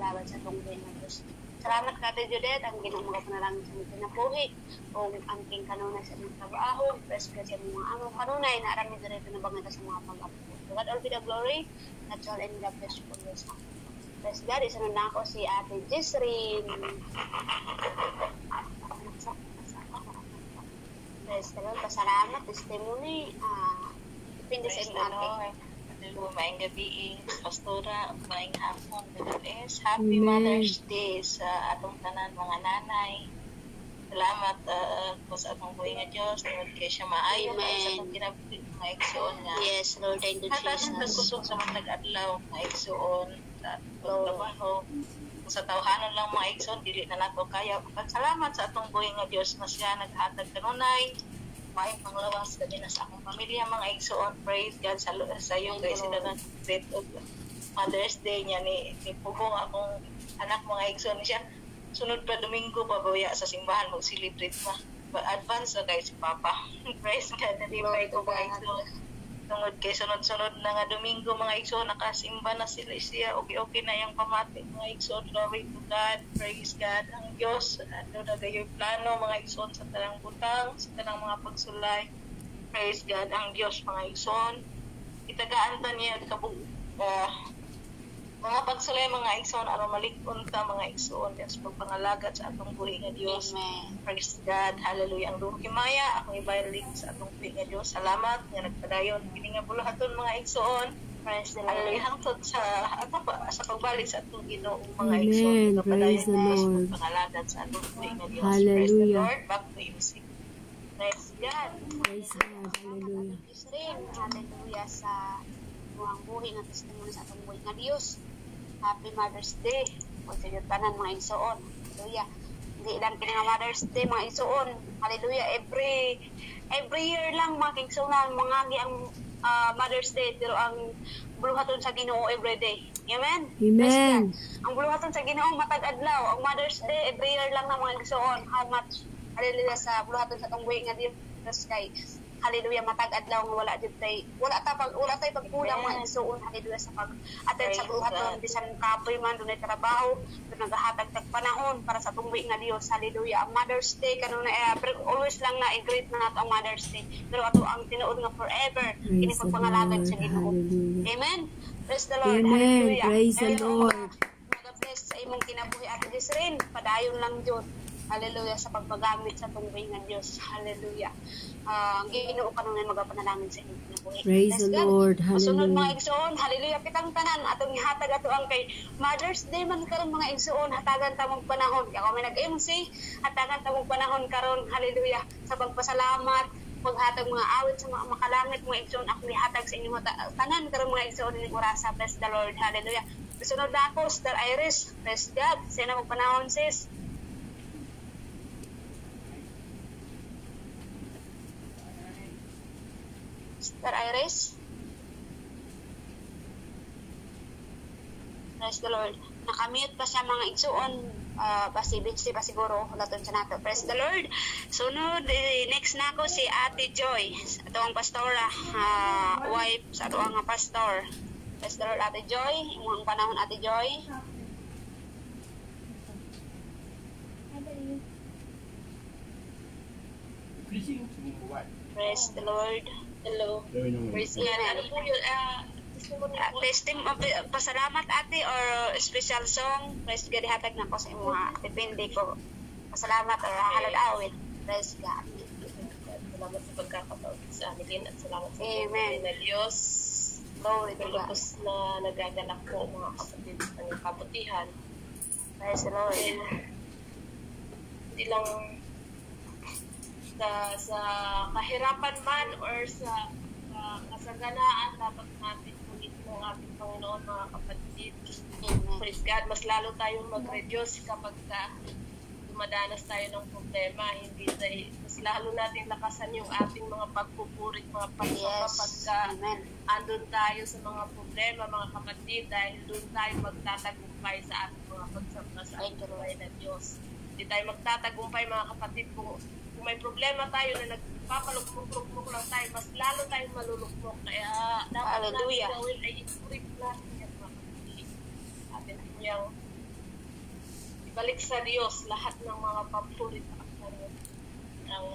pagpasalamat sa itong buhay ng Diyos. Salamat ka, Ate Judith, ang ginong mga panalangin sa mga kinabuhi, o ang king kanunay sa mga trabaho, bless ka sa mga among kanunay, na arami dito na bangata sa mga pag-apo. To God all be the glory, natural and God bless you for your son. Bless God, isa na ako si Ate Jisrin. Bless the Lord, pasalamat, testimony, depende sa inyo ate. Maayong gabi, Pastora, maayong hapon, BLS. Happy Mother's Day sa atong tanan mga nanay. Salamat po sa atong buhay nga Diyos. Tungod kay siya maayo sa atong kinabuhi mga igsoon nga. Yes, Lord, thank you, Hatagan Jesus. nagkusog sa matag adlaw mga igsoon sa atong trabaho. Kung sa tawhanon lang mga igsoon, dili na nato kaya. Salamat sa atong buhay nga Diyos na siya naghatag kanunay. May panglawas kami na sa akong pamilya mga igsoon. Praise God sa iyo guys, sila na great of Mother's Day niya ni Pugong akong anak mga igsoon siya. Sunod pa Domingo pabuya sa simbahan mag-celebrate pa. Advance na guys si Papa. Praise God, nalipay ko mga igsoon. Tungod kay sunod-sunod na nga Domingo mga igsoon, nakasimba na sila siya. Okay na yung pamati mga igsoon. Glory to God. Praise God. Ang Diyos, ano na gayo'y plano mga igsoon sa tanang butang, sa tanang mga pagsulay. Praise God. Ang Diyos mga igsoon. Itagaan ta niya mga pagsulay mga igsoon, aron malikon ta mga igsoon, sa pagpangalagat sa atong buhay nga Diyos. Amen. Praise God. Hallelujah. Ang duho kimaya, akong ibayalik sa atong buhay nga Diyos. Salamat nga nagpadayon. Kini nga bulahaton mga igsoon. Praise the Lord. Hallelujah. Hangtod sa pagbalik sa atong Ginoo mga Amen. igsoon. Praise the Lord. Pagpangalagat sa atong buhay nga Diyos. Hallelujah. Praise the Lord. Back to you. Praise God. Praise God. Hallelujah. Diyos rin. Hallelujah sa buhang buhay nga testimony sa atong buhay nga Diyos. Happy Mother's Day. Kung sa yung tanan mga igsoon. Hallelujah. Hindi lang kini nga Mother's Day mga igsoon. Hallelujah. Every year lang mga igsoonan mangagi ang Mother's Day, pero ang buluhaton sa Ginoo every day. Amen. Amen. Ang buluhaton sa Ginoo matag adlaw. Ang Mother's Day every year lang na mga igsoon. How much? Hallelujah sa buluhaton sa tungbuhi nga Dios kay hallelujah matag adlaw nga wala jud tay wala tay pagkulang mga igsoon. Hallelujah sa pag-attend sa buluhaton bisan kapoy man dunay trabaho, nagahatag tag panahon para sa tungbuhi nga Dios. Hallelujah. Ang Mother's Day kanuna always lang na i-great na nato ang Mother's Day, pero ato ang tinuod nga forever kini pagpangalagad sa Ginoo. Amen. Praise the Lord. Amen. Hallelujah. Praise the Lord. Mag-bless sa imong kinabuhi Ate Jisrin. Padayon lang jud. Hallelujah sa pagpagamit sa tungbuhi nga Dios. Hallelujah. Ginoo kanunay magapanalangin sa imong kinabuhi. Praise the Lord. Sunod mga Hallelujah. igsoon, hallelujah pitang tanan atong ihatag ato ang kay Mother's Day man karon mga igsoon, hatagan ta mong panahon. Ako may nag-MC, hatagan ta mong panahon karon. Hallelujah sa pagpasalamat, paghatag mga awit sa mga makalangit mga igsoon, ako ihatag sa inyong tanan karon mga igsoon ning orasa. Bless the Lord. Hallelujah. Sunod na ako, Star Iris. Praise God. Sino mong panahon sis? Star Iris. Praise the Lord. Nakamute pa siya mga igsuon. Basi pa siguro. Laton siya nato. Praise the Lord. Sunod, next na ako si Ate Joy. Ito ang pastora. Wife sa ito ang pastor. Praise the Lord, Ate Joy. Imong panahon, Ate Joy. Praise the Lord. Hello. Praise God. Ano po yun? Pasalamat ate or special song? Praise God. Hatag na ko sa imo ha. Depende ko. Pasalamat or halad awit. Praise God. Salamat sa pagkakataon sa amin at salamat sa Amen. na Diyos. Glory to God. Tapos na nagaganap ko mga kapatid ng kabutihan. Praise the Lord. Hindi lang sa kahirapan man or sa kasaganaan, dapat natin kulit mo ang ating Panginoon mga kapatid. Amen. Praise God, mas lalo tayong mag-reduce kapag dumadanas tayo ng problema. Hindi tayo, mas lalo natin lakasan yung ating mga pagpupurit, mga pagpapagka andun tayo sa mga problema mga kapatid, dahil doon tayo magtatagumpay sa ating mga pagsamba sa ating buhay ng Diyos. Hindi tayo magtatagumpay mga kapatid kung may problema tayo na nagpapalukmok-lukmok lang tayo, mas lalo tayong malulukmok. Kaya dapat natin gawin ay i-correct natin yan mga kapatid. Sabi niyang balik sa Diyos lahat ng mga papurit ng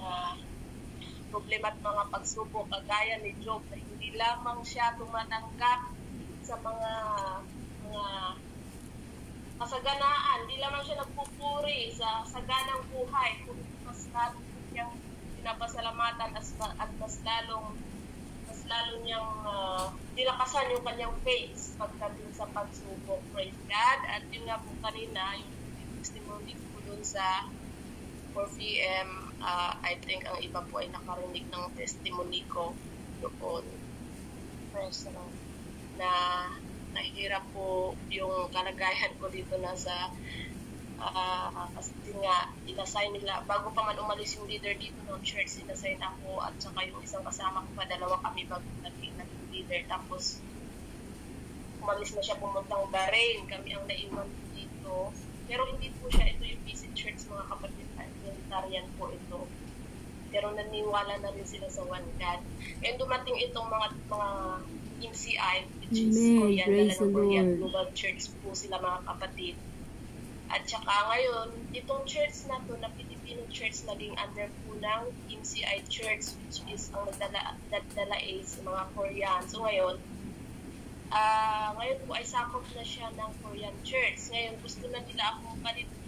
problema at mga pagsubok, kagaya ni Job na hindi lamang siya tumatanggap sa mga kasaganaan, hindi lamang siya nagpupuri sa saganang buhay, kundi mas lalo niyang pinapasalamatan at mas lalo niyang nilakasan yung kanyang faith pagdating sa pagsubok. Praise God. At yun nga po kanina, yung testimony ko dun sa 4 p.m. I think ang iba po ay nakarinig ng testimony ko doon. Praise the Lord. Na nahihirap po yung kalagayan ko dito na sa kasi nga inassign nila bago pa man umalis yung leader dito ng church, inassign ako at saka yung isang kasama ko pa, dalawa kami bago naging leader, tapos umalis na siya pumuntang Bahrain, kami ang naiwan dito, pero hindi po siya ito yung visit church mga kapatid, militarian po ito, pero naniwala na rin sila sa one God. And dumating itong mga MCI, which is Korean, Praise the Korean Lord. Global Church po sila mga kapatid. At saka ngayon, itong church na to, na Filipino church, naging under po ng MCI Church, which is ang nagdala is mga Korean. So ngayon po ay sakop na siya ng Korean church. Ngayon, gusto na nila akong palitan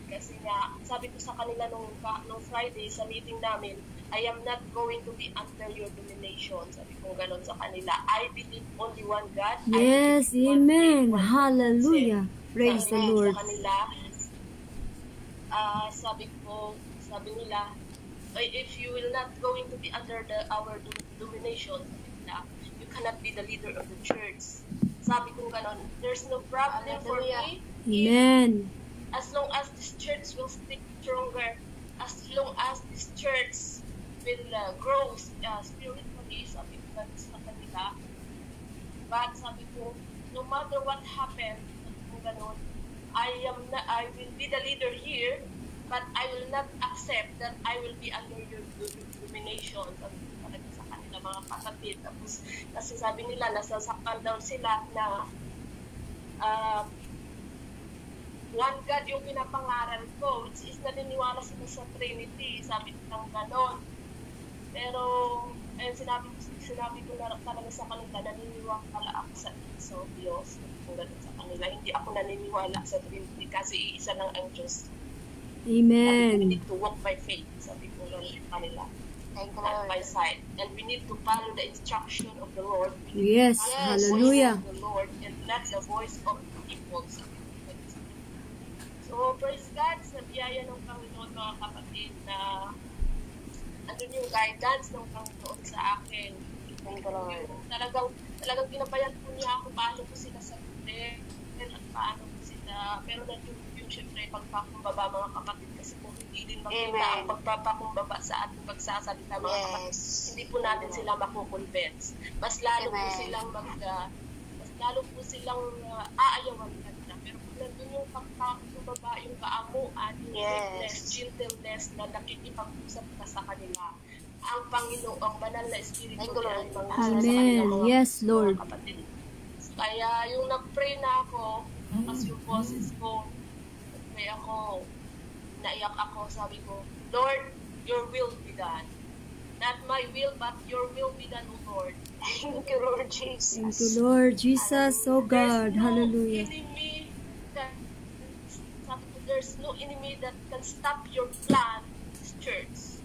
kasi nga, sabi ko sa kanila nung Friday sa meeting namin, I am not going to be under your domination. Sabi ko gano'n sa kanila. I believe only one God. Yes, amen. Hallelujah. Praise the Lord. Sa kanila, sabi nila, if you will not going to be under our domination, sabi nila, you cannot be the leader of the church. Sabi ko gano'n, there's no problem for me. Amen. As long as this church will stick stronger, as long as this church will grow spiritually, sabi ko sa kanila. But sabi ko, no matter what happens, ganun, I will be the leader here, but I will not accept that I will be under your domination. Sabi ko talaga sa kanila mga kapatid. Tapos, kasi sabi nila, nasasaktan daw sila na one God yung pinapangaral ko, which is naniniwala sila sa Trinity. Sabi nilang ganon. Pero, sinabi ko na talaga sa kanila, naniniwala ako sa Diyos. Kung gano'n sa kanila, hindi ako naniniwala sa Trinity kasi iisa lang ang Diyos. Amen. We need to walk by faith. Sabi ko lang sa kanila. Not by sight. And we need to follow the instruction of the Lord. Yes, hallelujah. The Lord and not the voice of people. So, praise God sa biyaya ng Panginoon mga kapatid na andun yung guidance ng Panginoon sa akin. Talagang ginabayan po niya ako paano po sila sagutin at paano po sila. Pero nandun yung syempre pagpakumbaba mga kapatid kasi kung hindi din makita ang pagpapakumbaba sa ating pagsasalita mga kapatid, hindi po natin sila makukonvince. Mas lalo po silang aayawan kanila. Pero kung nandun yung pagpakumbaba, yung kaamuan, yung gentleness na nakikipag-usap ka sa kanila, ang Panginoon, ang banal na Espiritu ay Amen. Yes, Lord. Kapatid. Kaya yung nag-pray na ako, kasi yung boses ko, nag-pray ako, naiyak ako, sabi ko, Lord, your will be done. Not my will, but your will be done, O Lord. Thank you, Lord Jesus. Thank you, Lord Jesus, oh God. Hallelujah. There's no enemy that can stop your plan, this church.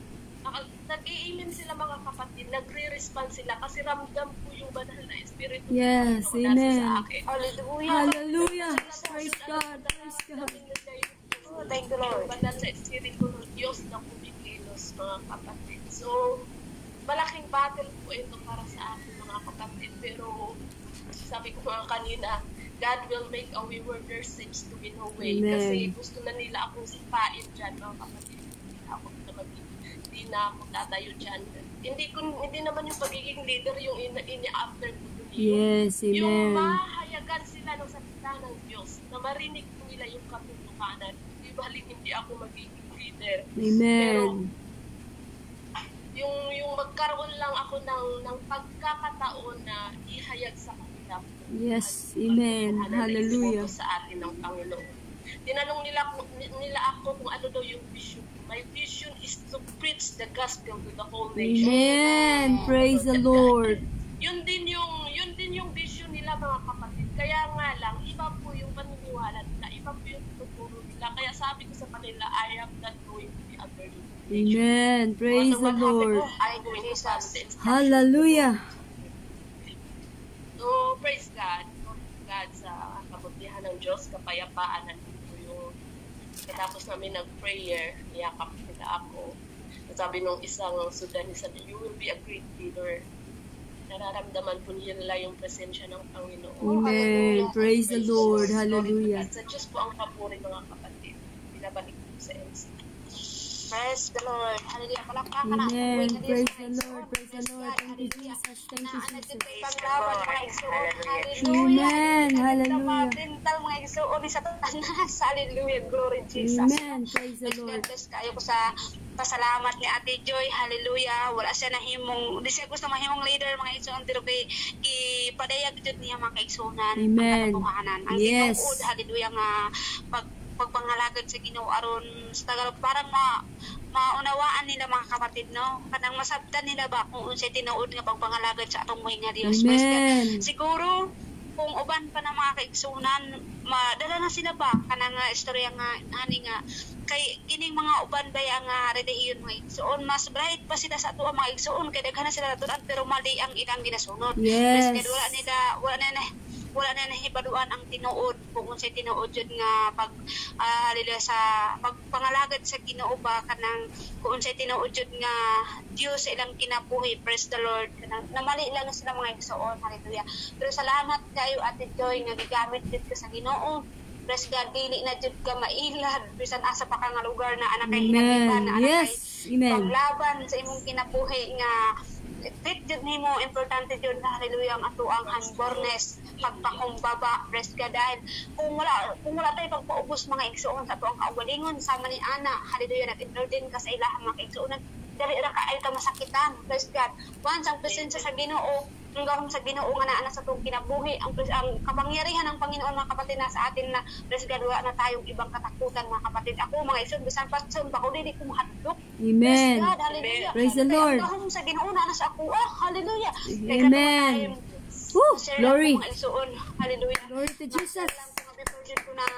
Nag-i-amen sila mga kapatid, nagre-respond sila kasi ramdam ko yung banal na Espiritu. Yes, amen. Hallelujah. Hallelujah. Praise God. Praise God. Thank you, Lord. Yung banal na Espiritu ng Diyos na kumikilos mga kapatid. So, malaking battle po ito para sa akin mga kapatid. Pero, sabi ko mga kanina, God will make a way where there seems to be no way. Amen. Kasi gusto na nila akong sipain dyan mga kapatid. Hindi na ako tatayo dyan. Hindi naman yung pagiging leader yung ini-after ko dun. Yes, Yung amen. mahayagan sila ng salita ng Diyos na marinig ko nila yung katutukanan. Di baling hindi ako magiging leader. Amen. Pero yung magkaroon lang ako ng pagkakataon na ihayag sa kanila Yes. Amen. Hallelujah. Sa atin ng Panginoon. Tinanong nila ako kung ano daw yung vision. My vision is to preach the gospel to the whole nation. Amen. Praise the Lord. Yun din yung vision nila, mga kapatid. Kaya nga lang, iba po yung paniniwala nila, iba po yung tuturo nila. Kaya sabi ko sa kanila, I am not going to be a burden. Amen. Praise the Lord. Ay, Jesus. Hallelujah. So, praise God. Praise God sa kabutihan ng Diyos, kapayapaan. Nandito yung katapos namin nag-prayer, niyakap nila ako. Sabi nung isang Sudanese, you will be a great leader. Nararamdaman po nila yung presensya ng Panginoon. Amen. Praise the Lord. Hallelujah. Sa Diyos po ang papuri, mga kapatid. Binabalik po sa MC. Praise the Lord. Hallelujah. Palakpakan na. Amen. Buhay na Diyos, Praise mga the igsoon. Lord. Praise the Praise Lord. God. Thank you, Hallelujah. Jesus. Thank you, Na anak Jesus. dito'y paglaban, mga igsoon. Amen. Hallelujah. Dental, mga igsoon, sa tanas. Hallelujah. Glory Jesus. Amen. Praise the Lord. Bless kayo ko sa pasalamat ni Ate Joy. Hallelujah. Wala siya nahimong, di siya gusto mahimong leader, mga igsoon, pero kay ipadayag jud niya mga kaigsunan. Amen. Ang katotohanan. Ang Yes. tinuod, hallelujah, nga pagpangalagad sa Ginoo aron sa Tagalog, parang maunawaan nila, mga kapatid, no? Kanang masabtan nila ba kung unsay tinuod nga pagpangalagad sa atong buhay nga Dios. Amen. Siguro kung uban pa na mga kaigsunan, madala na sila ba kanang istorya nga ani nga kay kining mga uban baya nga relihiyon mga igsoon, mas bright pa sila sa ato ang mga igsoon kay daghan na sila natudan pero mali ang ilang ginasunod. Yes. Kasi wala na nahibaluan ang tinuod kung unsay tinuod jud nga hallelujah sa pagpangalagad sa Ginoo ba kanang kung unsay tinuod jud nga Dios sa ilang kinabuhi. Praise the Lord. Kanang namali lang na sila mga igsoon. Hallelujah. Pero salamat kayo, Ate Joy, nga gigamit jud ka sa Ginoo. Praise God, dili na jud ka mailad bisan asa pa ka nga lugar na anak kay hinagiban, na anak Yes. kay Amen. paglaban sa imong kinabuhi nga fit jud nimo, importante jud, hallelujah, ang ato ang handborness, pagpakumbaba. Praise God, dahil kung wala tayo pagpaubos mga igsoon sa ato ang kaugalingon sama ni ana, hallelujah, nag-enroll din ka sa ilahang mga igsoon, dali ra ka ay ka masakitan. Praise God, once ang presensya sa Ginoo, ang gahom sa Ginoo nga naa sa atong kinabuhi, ang kapangyarihan ng Panginoon, mga kapatid, na sa atin na. Praise God, wala na tayong ibang katakutan, mga kapatid. Ako, mga igsoon, bisan pa sa bako dili ko mahadlok. Praise Amen. God, hallelujah. Praise the Kaya Lord. ang gahom sa Ginoo na sa ako, hallelujah. Kaya Amen. Woo, share glory. lang po mga igsoon, hallelujah. Glory to Jesus. Lang po nga before ko na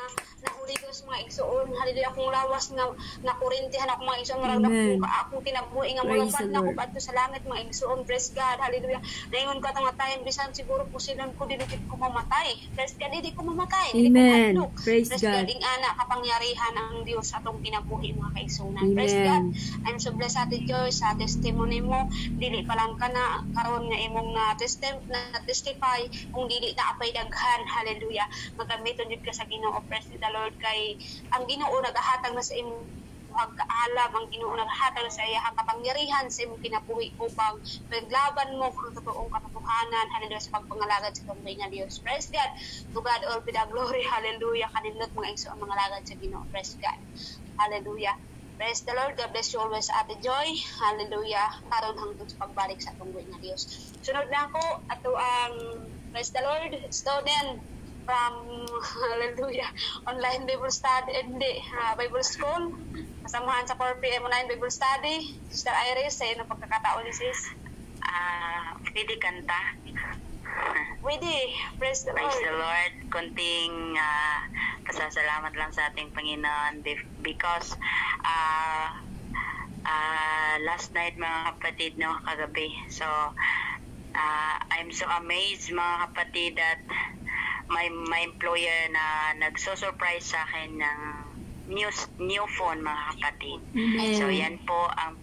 Holy Ghost, mga igsoon, hallelujah. Akong lawas na kurintihan ako, mga igsoon, marag Amen. na akong tinabuhi nga Praise mulapad the na ako Lord. adto sa langit, mga igsoon. Praise God, hallelujah. Naingon ko atong tayo bisan siguro po silang ko dili ko mamatay. Praise God, dili ko mamatay. Dili ko Amen. mahadlok. Praise God. God, ing ana kapangyarihan ang Dios atong kinabuhi, mga kaigsunan. Praise Amen. God. I'm so blessed, Ate Joy, sa testimony mo. Dili pa lang ka na karon nga imong na testify kung dili na apay daghan, hallelujah. Magamiton jud ka sa Ginoo. Praise the Lord, kay ang Ginoo nagahatag na sa imong pagkaalam, ang Ginoo naghatag sa iya kapangyarihan sa imong kinabuhi upang paglaban mo ang totoong katotohanan, hallelujah, sa pagpangalagad sa tumbay nga Dios. Praise God. To God all be the glory, hallelujah. Kanindot mga igsoon mga lagad sa Ginoo. Praise God, hallelujah. Praise the Lord. God bless you always, Ate Joy. Hallelujah. Karon hangtod sa pagbalik sa tumbay nga Dios. Sunod na ako ato ang praise the Lord student from hallelujah online Bible study, Bible school. Kasamahan sa 4 p.m. online Bible study. Sister Iris, sa iyong pagkakataon ni sis. Pwede kanta. Pwede. Praise the Praise the Lord. Lord. Konting pasasalamat lang sa ating Panginoon because last night, mga kapatid, no, kagabi. So, I'm so amazed, mga kapatid, that my employer na nagso-surprise sa akin ng new phone, mga kapatid. Amen. So yan po ang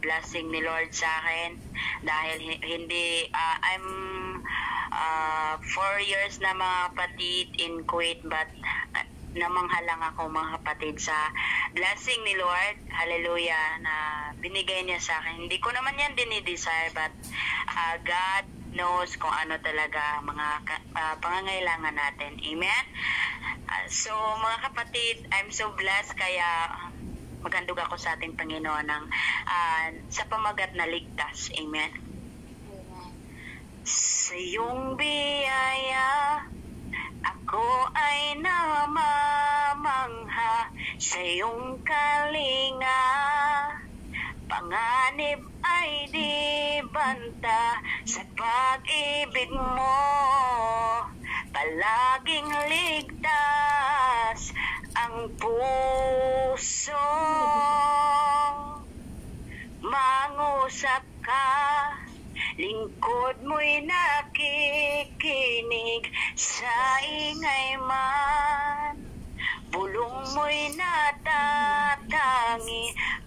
blessing ni Lord sa akin dahil hindi I'm 4 years na, mga kapatid, in Kuwait, but namanghalang ako, mga kapatid, sa blessing ni Lord, hallelujah, na binigay niya sa akin. Hindi ko naman yan dinidesire, but God knows kung ano talaga mga pangangailangan natin. Amen? So, mga kapatid, I'm so blessed, kaya magandog ako sa ating Panginoon ng sa pamagat na ligtas. Amen? Sa iyong biyaya, ako ay namamangha. Sa iyong kalinga, panganib ay di banta. Sa pag-ibig mo, palaging ligtas ang puso. Mangusap ka, lingkod mo'y nakikinig. Sa ingay man, bulong mo'y natatangi.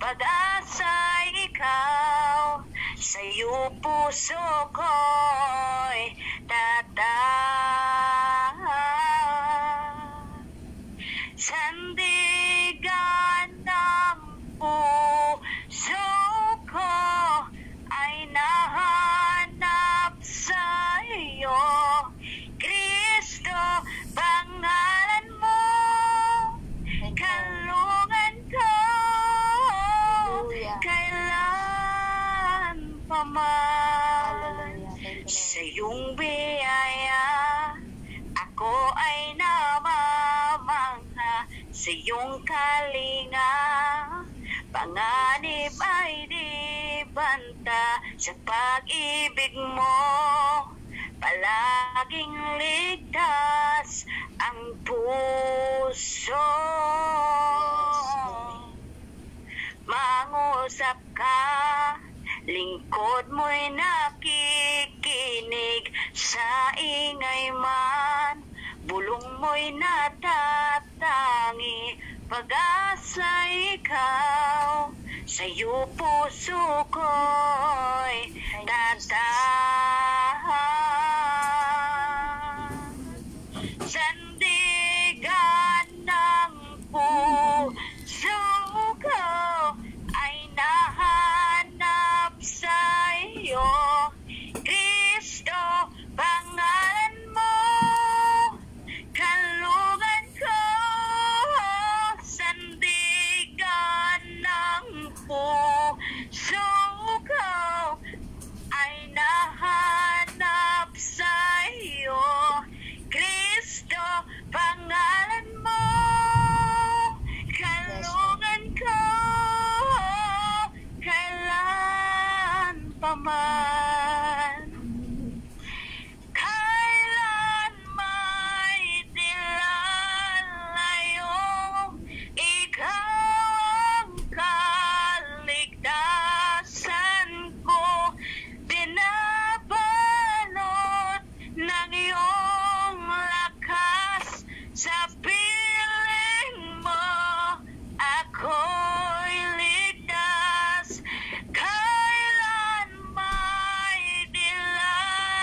Pag-asa'y ikaw, sa'yo puso ko'y sandigan ng puso ko ay nahanap sa iyo. Kristo, pangalan mo, kalungan ko, kailan pa man. Sa iyong biyaya, ako ay namamangha. Sa iyong kalinga, panganib ay di banta. Sa pag-ibig mo, palaging ligtas ang puso. Mangusap ka, lingkod mo'y nakikinig. Sa ingay man, bulong mo'y natatangi. Pag-asa ikaw, sa'yo puso ko'y sandigan ng puso ko ay nahanap sa iyo. Kristo, pangalan mo, kalungan ko, sandigan ng puso ko ay nahanap sa iyo. Kristo, pangalan mo, kalungan ko, kailan pa man. Kailan may dilalayo, ikaw ang kaligtasan ko. Binabalot ng iyong lakas, sa piling mo ako'y ligtas. Kailan may dilalayo,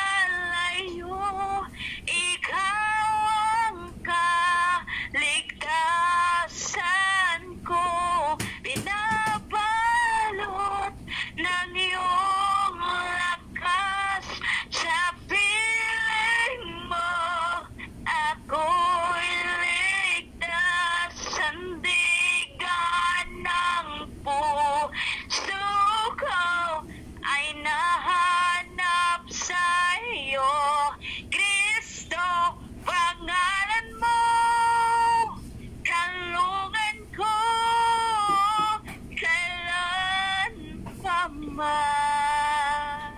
ikaw ang kaligtasan ko. Binabalot ng iyong lakas, sa piling mo ako'y ligtas. Sandigan ng puso ko ay nahanap sa iyo. Kristo, pangalan mo, kalungan ko, kailan pa man.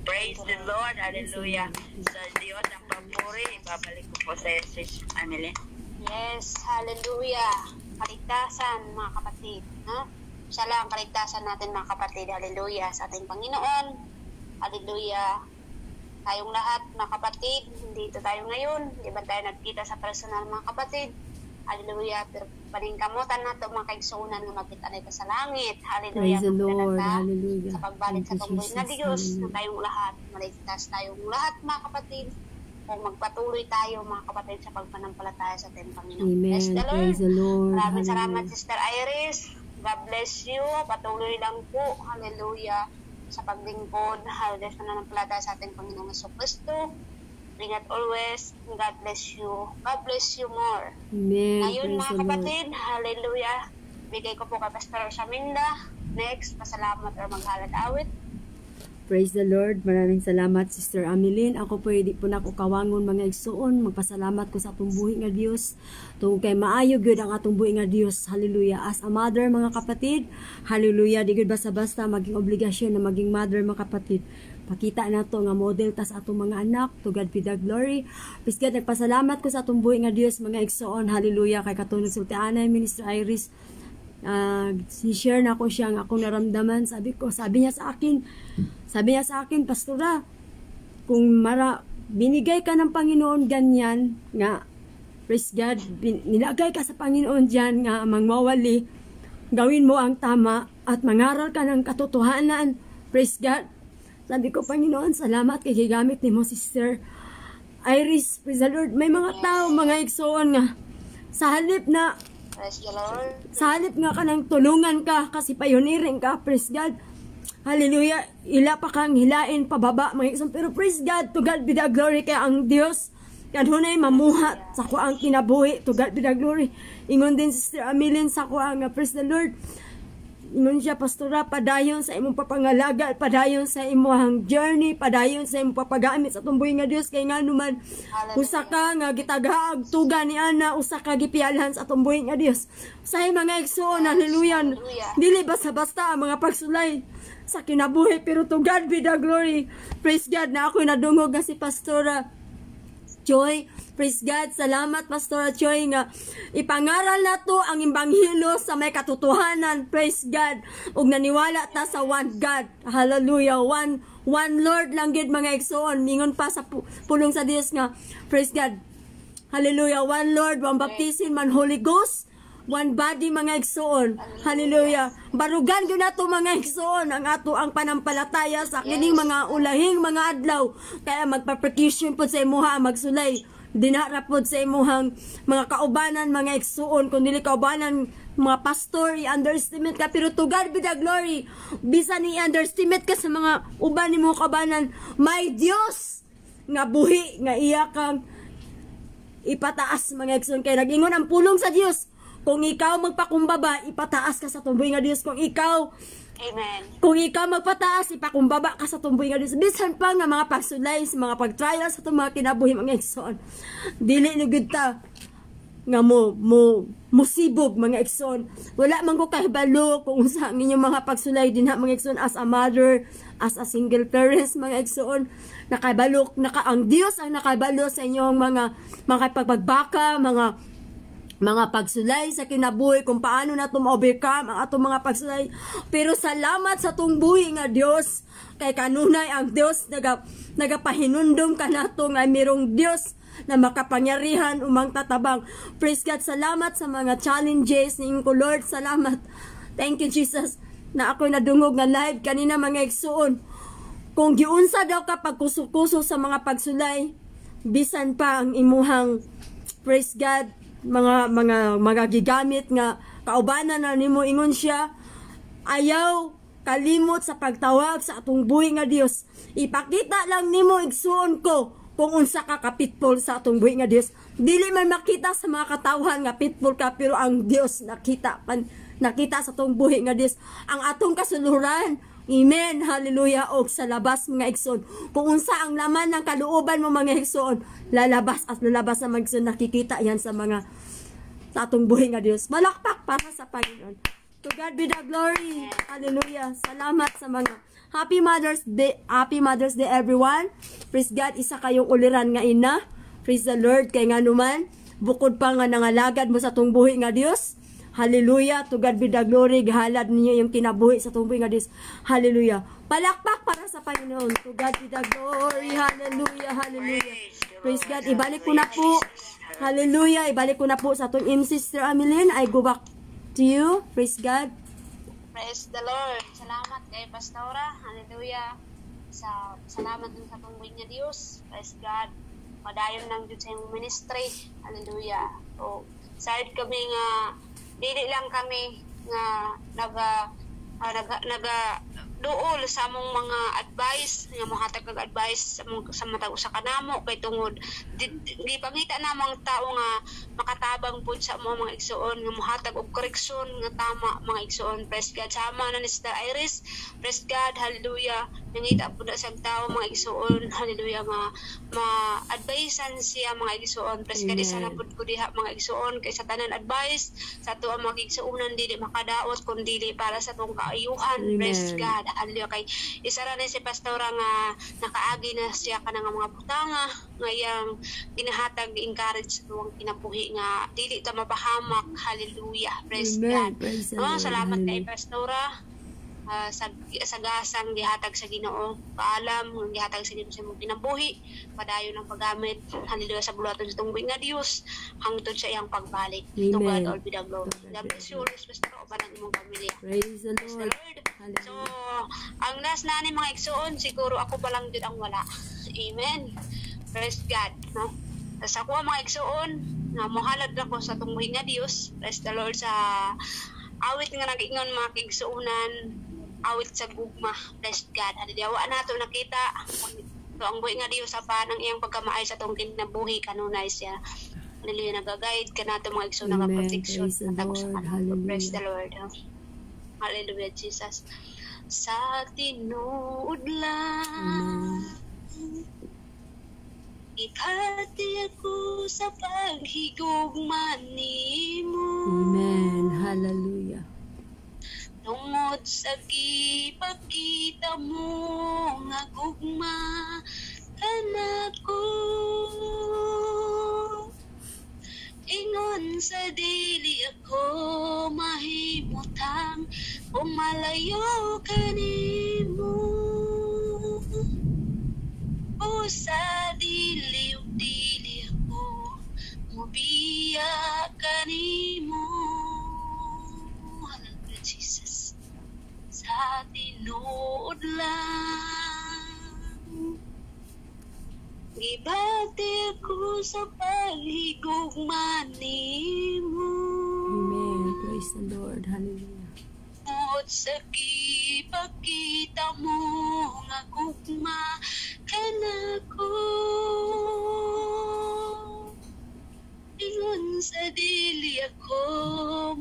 Praise the Lord, hallelujah. Sa Diyos ang papuri, ibabalik ko po sa Sis Amelie. Yes, hallelujah. Kaligtasan, mga kapatid. No? Siya lang ang kaligtasan natin, mga kapatid. Hallelujah sa ating Panginoon. Hallelujah. Tayong lahat, mga kapatid, dito tayo ngayon. Di ba tayo nagkita sa personal, mga kapatid? Hallelujah. Pero paningkamutan na ito, mga kaigsuunan na magkita na ito sa langit. Hallelujah. Praise the Lord. Magkita Hallelujah. sa pagbalik sa Thank you, tungkol na Jesus. Diyos, na Hallelujah. tayong lahat, maligtas tayong lahat, mga kapatid. Kung magpatuloy tayo, mga kapatid, sa pagpanampalataya sa ating Panginoon. Amen. Bless the Lord. Praise the Lord. Maraming salamat, Hallelujah. Sister Iris. God bless you. Patuloy lang po. Hallelujah. Sa paglingkod. Hallelujah. Sa pananampalataya sa ating Panginoong Jesucristo. Ingat always. God bless you. God bless you more. Amen. Ngayon, Praise mga the Lord. kapatid, hallelujah. Bigay ko po kay Pastor Saminda. Next, pasalamat or maghalad awit. Praise the Lord. Maraming salamat, Sister Ameline. Ako po, di po na ko kawangon mga igsuon. Magpasalamat ko sa atong buhi nga Dios. Tungkol kay maayo gyud ang atong buhi nga Dios. Hallelujah. As a mother, mga kapatid, hallelujah. Di gyud basta-basta maging obligasyon na maging mother, mga kapatid. Pakita na to nga model ta sa atong mga anak. To God be the glory. Please God, nagpasalamat ko sa atong buhi nga Dios, mga igsuon. Hallelujah. Kay katulad sulti anay, Minister Iris, si-share na ko siya nga akong naramdaman. Sabi niya sa akin, Pastora, kung binigay ka ng Panginoon ganyan, nga, praise God, nilagay ka sa Panginoon dyan, nga, mangmawali, gawin mo ang tama, at mangaral ka ng katotohanan, praise God. Sabi ko, Panginoon, salamat kay gigamit ni mo, Sister Iris, praise the Lord. May mga tao, mga igsoon nga, sa halip nga ka nang tulungan ka, kasi pioneering ka, praise God. Hallelujah. Ila pa kang hilain pababa, mga igsoon. Pero praise God, to God be the glory, kaya ang Dios kanhunay mamuhat sa kuang kinabuhi. To God be the glory. Ingon din Sister Ameline sa kuang, praise the Lord. Ingon siya, Pastora, padayon sa imong papangalaga, padayon sa imong journey, padayon sa imong papagamit sa tumbuhi nga Dios, kay nga naman usa ka nga gitagaag tuga ni ana, usa ka gipialhan sa tumbuhi nga Dios. Usahay mga igsoon, hallelujah. Dili basta-basta ang mga pagsulay sa kinabuhi, pero to God be the glory. Praise God na ako nadungog nga si Pastora Joy. Praise God. Salamat, Pastora Joy, nga ipangaral na to ang ibanghelo sa may katotohanan. Praise God. Ug naniwala ta sa one God. Hallelujah. One Lord lang gid, mga igsoon. Mingon pa sa pulong sa Dios nga, praise God. Hallelujah. One Lord, one baptism, one Holy Ghost, one body, mga igsoon. Hallelujah. Barugan gyud nato, mga igsoon, ang ato ang panampalataya sa kining mga ulahing mga adlaw. Kaya magpa-percussion pud sa imuha magsulay. Dinarapod sa imuhang mga kaubanan, mga igsuon, kung dili kaubanan mga pastor, i-underestimate ka, pero to God be the glory. Bisan i-underestimate ka sa mga uban ni mo kaubanan, may Dios nga buhi nga iya kang ipataas, mga igsuon. Kaya nag-ingon ang pulong sa Dios, kung ikaw magpakumbaba, ipataas ka sa tumboy nga Dios. Kung ikaw magpataas, ipakumbaba ka sa tumboy nga Dios. Bisan pa nga mga pagsulay, mga pag-trial sa itong mga kinabuhi, mga igsoon. Dili nugid ta nga musibog, mga igsoon. Wala man ko kahibalo kung sa inyong mga pagsulay din, mga igsoon, as a mother, as a single parents, mga igsoon. Nakabalo, ang Dios ang nakabalo sa inyong mga pagbaka, mga pagsulay sa kinabuhi, kung paano na ito ma-overcome ang atong mga pagsulay. Pero salamat sa itong buhi nga Dios, kay kanunay ang Dios nagapahinundom ka na ito nga mayroong Dios na makapangyarihan umang tatabang. Praise God. Salamat sa mga challenges ni ko, Lord. Salamat. Thank you, Jesus, na ako'y nadungog nga live kanina, mga igsuon. Kung giunsa daw ka pagkuso-kuso sa mga pagsulay, bisan pa ang imuhang, praise God, mga gigamit nga kaubanan na nimo, ingon siya, ayaw kalimot sa pagtawag sa atong buhi nga Dios. Ipakita lang nimo, igsuon ko, kung unsa ka kapitpol sa atong buhi nga Dios. Dili man makita sa mga katawhan nga pitpol ka, pero ang Dios nakita sa atong buhi nga Dios. Ang atong kasuluran, amen, hallelujah. Og sa labas, mga igsoon, kung unsa ang laman ng kalooban mo, mga igsoon, lalabas at lalabas na, mga igsoon. Nakikita yan sa atong buhi nga Dios. Malakpak para sa Panginoon. To God be the glory. Hallelujah. Salamat sa mga Happy Mother's Day, everyone. Praise God, isa kayong uliran nga ina. Praise the Lord. Kay nga naman, bukod pa nga nangalagad mo sa atong buhi nga Dios. Hallelujah. To God be the glory. Gihalad ninyo yung kinabuhi sa tumboy nga Dios. Hallelujah. Palakpak para sa Panginoon. To God be the glory. Hallelujah. Hallelujah. Praise God. Ibalik ko na po. Hallelujah. Ibalik ko na po sa atong Sister Ameline. I go back to you. Praise God. Praise the Lord. Salamat kay Pastora. Hallelujah. Salamat din sa tumboy nga Dios. Praise God. Padayon lang dito sa iyong ministry. Hallelujah. So, side kami nga dili lang kami nga duol sa among mga advice, nga mohatag kag advice sa matag usa ka namo, kay tungod di pangita namang tao nga makatabang pud sa mga igsoon nga mohatag og koreksyon nga tama mga igsoon. Praise God. Sama na ni Sister Iris. Praise God. Hallelujah. Nangita pud sa tao mga igsoon. Hallelujah nga ma-advisean siya mga igsoon. Praise God. Isa na pud ko diha mga igsoon kay sa tanan advice sa ato ang mga igsoonan dili makadaot kun dili para sa tong kaayuhan. Praise God. Hallelujah. Kay isa ra ni si pastora nga nakaagi na siya kanang mga butanga nga iyang ginahatag encourage sa tuwang kinabuhi nga dili ta mapahamak. Hallelujah. Praise God. Praise the No, Lord. salamat kay Hallelujah. pastora sa gasang gihatag sa Ginoo, paalam ng gihatag sa Ginoo sa imong kinabuhi, padayon ang paggamit. Hallelujah sa buluhaton sa tunggoy nga Dios hangtod sa iyang pagbalik. To God Amen. all be the glory. God bless you always, pastor, o ang imong pamilya. Praise the Praise the Lord. Lord. So, Hallelujah. ang last na ni mga igsoon, siguro ako pa lang jud ang wala. Amen. Praise God, no? Sa ako mga igsoon, nga mohalad ako sa tunggoy nga Dios. Praise the Lord sa awit nga nag-ingon mga kigsuunan, awit sa gugma. Praise God. Hallelujah. Wa nato nakita so ang buhi nga Dios sa panang iyang pagkamaay sa tong kinabuhi kanunay siya. Hallelujah. Nag-guide ka nato mga igsoon nga Amen. protection. Praise the Natapos sa Lord. kanang. Hallelujah. Praise the Lord. Hallelujah, Jesus. Sa tinuod lang ipati ako sa paghigugma nimo. Amen. Hallelujah. Tungod sa gipakita mo nga gugma kanako, ingon sa dili ako mahimutang umalayo kanimo. O sa dili ako mubiya kanimo. Hallelujah, Jesus. Sa tinuod lang gibati ako sa paghigugma nimo. Amen. Praise the Lord. Hallelujah. Tungod sa gipakita mo nga gugma kanako, ingon sa dili ako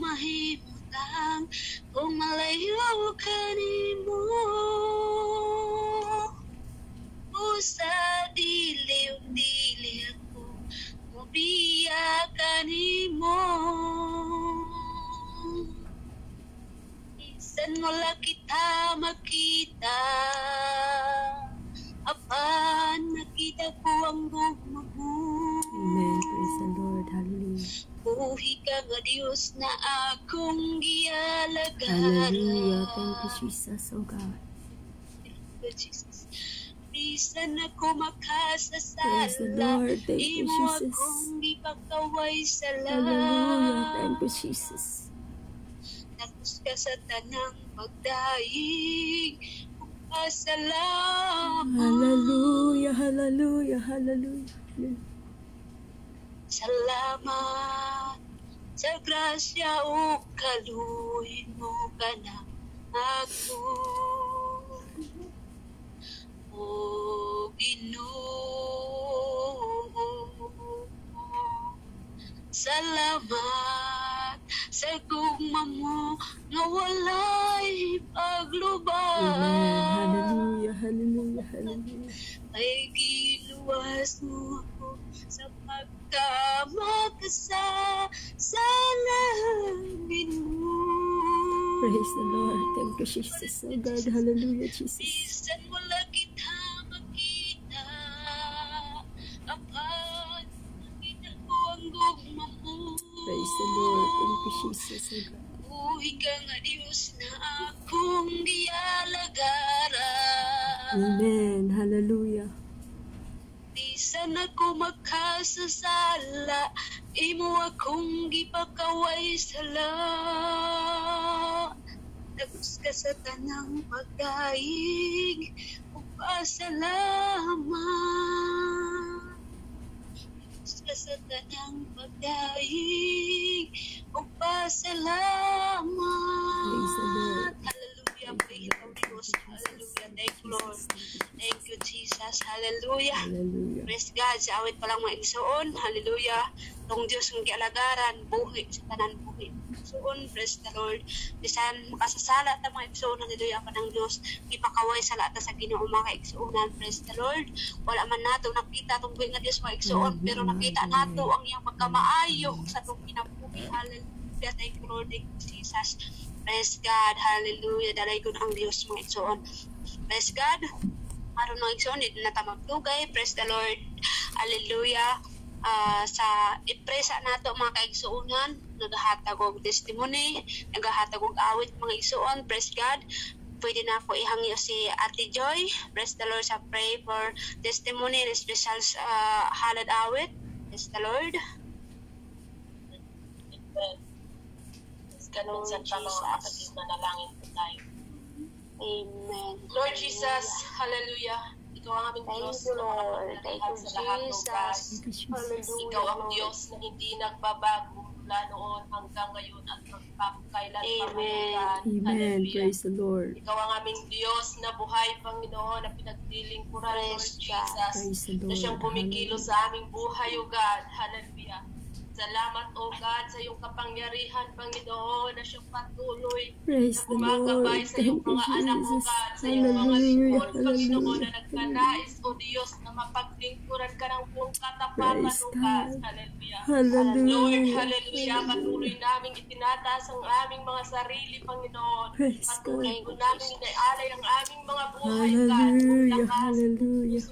mahimutang kung malayo kanimo. O sa dili ako mubiya kanimo. Isan wala kita makita, apan nakita ko ang gugma mo. Amen. Praise the Lord. Hallelujah. Buhi ka nga Diyos na akong gialagara. Hallelujah. Thank you, Jesus. Oh God. Jesus. Bisan ako makasasala, Praise the Lord. Thank you, imo Jesus. akong gipakaway sala. Hallelujah. Thank you, Jesus. Tapos ka sa tanang pagdaig, pasalamat. Hallelujah. Hallelujah. Hallelujah. Salamat sa grasya o kaluhin mo ka na ako. O Ginoo, salamat sa gugma mo nga walay paglubag. Amen. Hallelujah. Hallelujah. Hallelujah. Ay giluwas mo ako sa pagkamakasalanan mo. Praise the Lord. Thank you, Jesus. Oh God. Hallelujah, Jesus. Bisan wala kita makita, apan nakita ko ang gugma mo. Praise the Lord. Thank you, Jesus. Oh God. Buhi ka nga Diyos na akong gialagara. Amen. Hallelujah. Bisan ako makasasala, imo akong gipakaway sala. Tagos ka sa tanang pagdaig, o pasalamat. Tagos ka sa tanang pagdaig, o pasalamat. Praise the Lord. Hallelujah. Hallelujah. Purihin ang Diyos. Hallelujah. Thank you, Lord. Thank you, Jesus. Hallelujah. Hallelujah. Praise God. Sa awit pa lang mga igsoon. Hallelujah. Tong Diyos ng gialagaran. Buhi. Sa tanan buhi. Igsoon. Praise the Lord. Bisan makasasala ta mga igsoon. Hallelujah. Pa ng Diyos. Ipakaway sa lahat sa Ginoo mga igsoonan. Praise the Lord. Wala man nato nakita tong buhi nga Diyos mga igsoon. Pero nakita nato ang iyang pagkamaayo sa tong kinabuhi. Hallelujah. Thank you, Lord. Thank you, Jesus. Praise God. Hallelujah. Dalay ko ang Diyos mga igsoon. Praise God. Aron mga igsoon, hindi na ta magdugay. Praise the Lord. Hallelujah. Sa ipresa nato mga kaigsuonan, nagahatag og testimony, nagahatag og awit mga igsoon. Praise God. Pwede na po ihangyo si Ate Joy. Praise the Lord sa pray for testimony, special halad awit. Praise the Lord. Ganun sa mga kapatid, manalangin po tayo. Amen. Lord Jesus, hallelujah. Ikaw ang aming Thank Diyos you, na Lord. Thank you, sa lahat ng lugar. Jesus. Ikaw ang Diyos na hindi nagbabago mula noon hanggang ngayon at magpapakailan Amen. pamamagitan. Amen. Hallelujah. Praise the Lord. Ikaw ang aming Diyos na buhay, Panginoon, na pinaglilingkuran, Lord Praise God. Jesus. Praise the Na Lord. siyang kumikilo sa aming buhay, O God. Hallelujah. Salamat, O God, sa iyong kapangyarihan, Panginoon, na siyang patuloy Praise na the gumagabay Lord. sa iyong Thank you, mga anak, O Jesus. God, sa iyong mga Hallelujah. lingkod, Panginoon, na Hallelujah. nagkanais, O Diyos, na mapaglingkuran ka ng buong katapatan, Praise O God. God. Hallelujah. Hallelujah. Lord, hallelujah, patuloy namin itinataas ang aming mga sarili, Panginoon. Praise Patuloy God. po namin inaalay ang aming mga buhay, God. Hallelujah. Lakas, Hallelujah.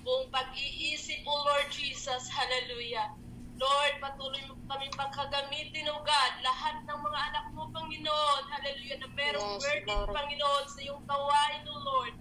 buong pag-iisip, O Lord Jesus. Hallelujah. Lord, patuloy mo kami pagkagamitin, O God, lahat ng mga anak mo, Panginoon. Hallelujah, na merong Yes, burden, Lord. Panginoon, sa iyong kawain, O Lord.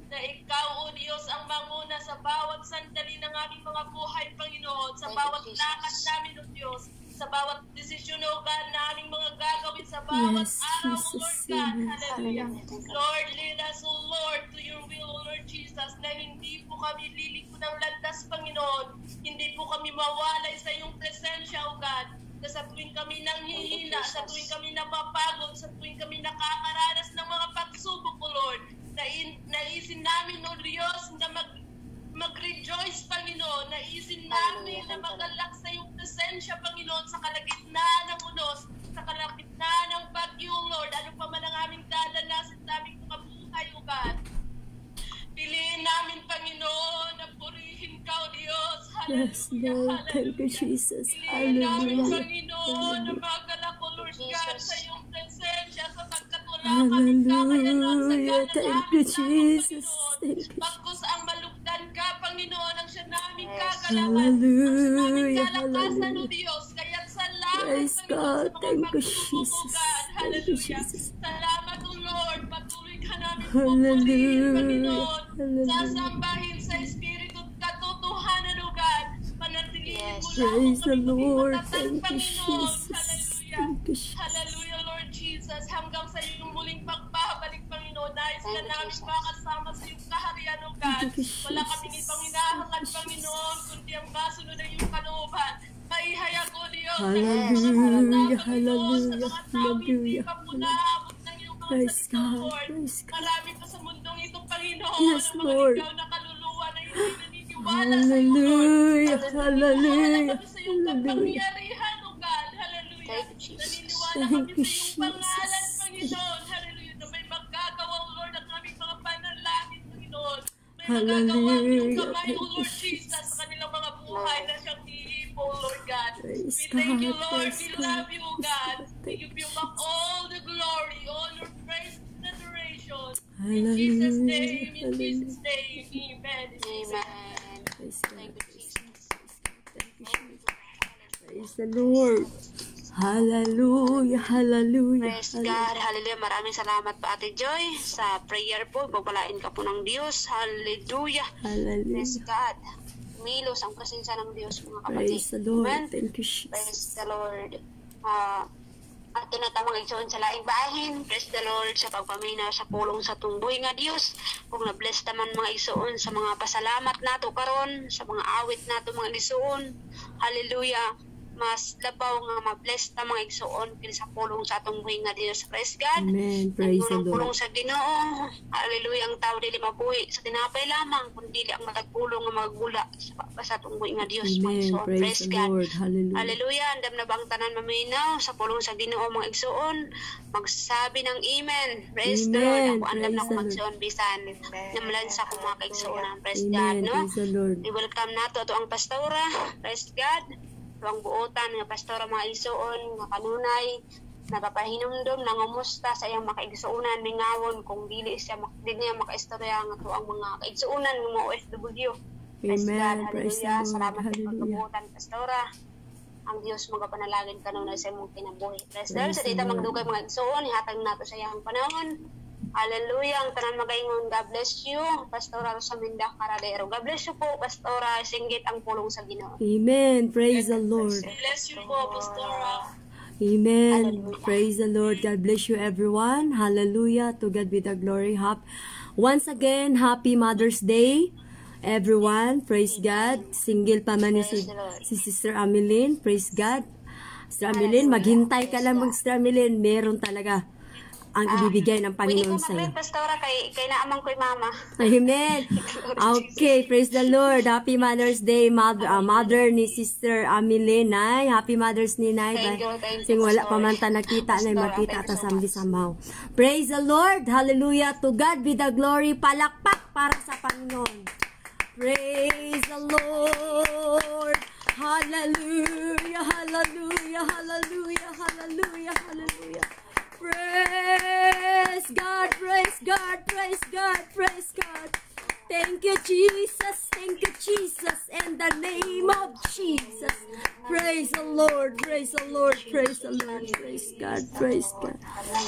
Na ikaw, O Diyos, ang manguna sa bawat sandali ng aming mga buhay, Panginoon, sa Thank you, bawat Jesus. lakad namin, O Diyos, sa bawat desisyon, O God, na aming mga gagawin sa bawat Yes, araw, O Jesus. Lord God. Amen. Hallelujah. Lord, lead us, O Lord, to your will, O Lord Jesus, na hindi po kami liliko ng landas, Panginoon. Hindi po kami mawalay sa iyong presensya, O God. Na sa tuwing kami nanghihina, sa tuwing kami napapagod, sa tuwing kami nakakaranas ng mga pagsubok, O Lord, naisin namin, O Diyos, na mag-rejoice, Panginoon. Naisin namin na magalak sa iyong presensya, Panginoon, sa kalagitnaan ng unos, sa kalagitnaan ng bagyo, Lord. Ano pa man ang aming dadanasin sa aming mga buhay, O God. Piliin namin, Panginoon, na purihin ka, O Diyos. Yes, Lord. Thank you, Jesus. Piliin namin, Hallelujah. Panginoon, na magalak, O Lord God, sa iyong presensya, sapagkat wala kaming Hallelujah. kakayanan sa ganan Thank you, namin Jesus. Panginoon. Thank you. Pagkus ang malugdan ka, Panginoon, ang siya naming Yes. kagalakan, ang siya naming Hallelujah. kalakasan, O Hallelujah. Diyos. Kaya't salamat, Praise Panginoon, God. sa mga Thank you, pagsubok, O Jesus. God. Thank you, Hallelujah. Jesus. Salamat, O Lord. Patuloy ka namin Hallelujah. pupurihin, Panginoon. Hallelujah. Sasambahin sa Espiritu at katotohanan, O God. Panatilihin mo Yes. lamang Praise the kami maging Lord. matatag, Thank you, Panginoon. Jesus. Hallelujah. Thank you, Jesus. Hallelujah, Lord Jesus. Hanggang sa iyong muling pagbabalik, Panginoon. Nais ka Thank you, namin Jesus. makasama sa iyong kaharian, O God. Thank you, Jesus. Wala kaming ibang hinahangad, Panginoon, kundi ang masunod ng iyong kalooban. Maihayag, O Diyos, sa iyong mga Hallelujah. salita, Panginoon, sa mga tao hindi Hallelujah. pa po naabot ng iyong mga Praise salita, God. Lord. Praise God. Marami pa sa mundong ito, Panginoon, Yes, ang mga Lord. ligaw na kaluluwa na hindi naniniwala sa iyo, Lord. Hallelujah. Hallelujah. Naniniwala kami sa iyong Hallelujah. kapangyarihan, O God. Hallelujah. Thank you, Jesus. Naniniwala Thank kami you, sa iyong pangalan, Jesus. Panginoon. Hallelujah. Na may magagawa, O Lord, ang aming mga panalangin, Panginoon. May Hallelujah. magagawa ang iyong kamay, O Thank you, Lord Jesus, sa kanilang mga buhay na siyang iipo, O Lord God. Praise We thank you, God. Lord. Praise We God. love you, O God. We Thank give you, you back all the glory, honor, praise, and adoration. In Hallelujah. Jesus' name, in Hallelujah. Jesus' name, amen. Amen. Praise God. Thank you, Jesus. Thank you, Jesus. Praise the Lord. Hallelujah. Hallelujah. Praise God. Hallelujah. Maraming salamat po, Ate Joy, sa prayer po. Pagpalain ka po ng Diyos. Hallelujah. Hallelujah. Praise God. Milos ang presensya ng Diyos, mga kapatid. Praise the Lord. Amen. Thank you, Praise Jesus. the Lord. Ato na tamang igsoon sa laing bahin. Praise the Lord sa pagpaminaw sa pulong sa tungboy nga Dios. Kung na-bless taman mga igsoon sa mga pasalamat nato karon, sa mga awit nato mga igsoon. Hallelujah. mas labaw nga ma-bless ta mga igsuon kini sa pulong sa atong buhi nga Dios. Praise God. Amen. Praise the Ang Lord. pulong sa Ginoo. Hallelujah. Ang tao dili mabuhi sa tinapay lamang kundi ang matagpulong nga magula sa atong buhi nga Dios mga Amen. igsuon. Praise Praise the God. Lord. Hallelujah. Hallelujah. Andam na bang tanan maminaw sa pulong sa Ginoo mga igsuon. Magsabi ng amen. Praise the Lord. Amen. Ako andam na Praise ko the magsuon bisan. Namlan sa akong mga kaigsuon. Praise God. Amen. No? Praise the Lord. I-welcome nato ato ang pastora. Praise God. Ang buotan nga pastora mga igsuon nga kanunay nagapahinumdom nangumusta sa iyang mga kaigsuonan mingawon kung dili niya makaistorya nga to ang mga kaigsuonan ng mga OFW. Praise Amen. God. Praise the Hallelujah. Lord. Salamat sa Hallelujah. pagkabuotan pastora. Ang Dios magapanalangin kanunay sa imong kinabuhi. Praise God. Praise Sa the dita Lord. magdugay mga igsuon ihatag nato sa iyang panahon. Hallelujah. Ang tanan magaingon. God bless you. Pastora Rosaminda Caradero. God bless you po, Pastora. Singgit ang pulong sa Ginoo. Amen. Praise the Lord. Bless you po, Pastora. Amen. Praise the Lord. God bless you everyone. Hallelujah. To God be the glory. Once again, happy Mother's Day. Everyone, praise God. Single pa man ni si Sister Ameline. Praise God. Sister Ameline, maghintay ka lang mag Sister Ameline. Meron talaga ang ibibigay ng Pwede ko Panginoon sa iyo. mag-read, Pastora, kay naamang ko'y mama. Amen. Okay, praise the Lord. Happy Mother's Day, mother ni Sister Ameline. Nay, happy Mother's Day, Nay. Thank you, Sing wala pa Pastor. man ta nakita na Pastor, makita thank ta you so samdi samaw. Praise the Lord. Hallelujah. To God be the glory. Palakpak para sa Panginoon. Praise the Lord. Hallelujah. Hallelujah. Hallelujah. Hallelujah. Hallelujah. Praise God, praise God, praise God, praise God. Thank you, Jesus. Thank you, Jesus. In the name of Jesus. Praise the Lord, praise the Lord, praise the Lord. Praise God, praise God.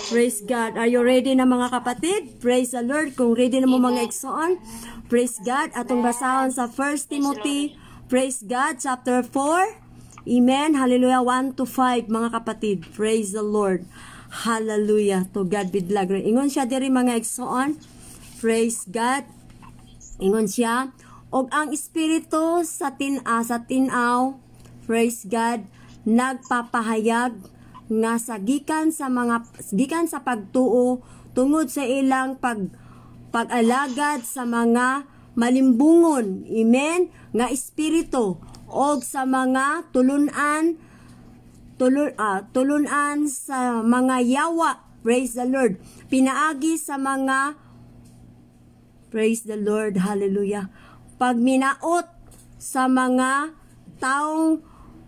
Praise God. Are you ready na mga kapatid? Praise the Lord. Kung ready na mo mga igsoon, praise God. Atong basahon sa 1 Timothy, praise God, chapter 4. Amen. Hallelujah. 1 to 5 mga kapatid. Praise the Lord. Hallelujah. To God be the glory. Ingon siya diri mga igsoon. Praise God. Ingon siya. Og ang espiritu sa tinaw, praise God, nagpapahayag nga sa gikan sa pagtuo tungod sa ilang pag-alagad sa mga malimbungon. Amen. Nga espiritu og sa mga tulunan sa mga yawa. Praise the Lord. Pinaagi sa mga, praise the Lord, hallelujah, pagminaot sa mga taong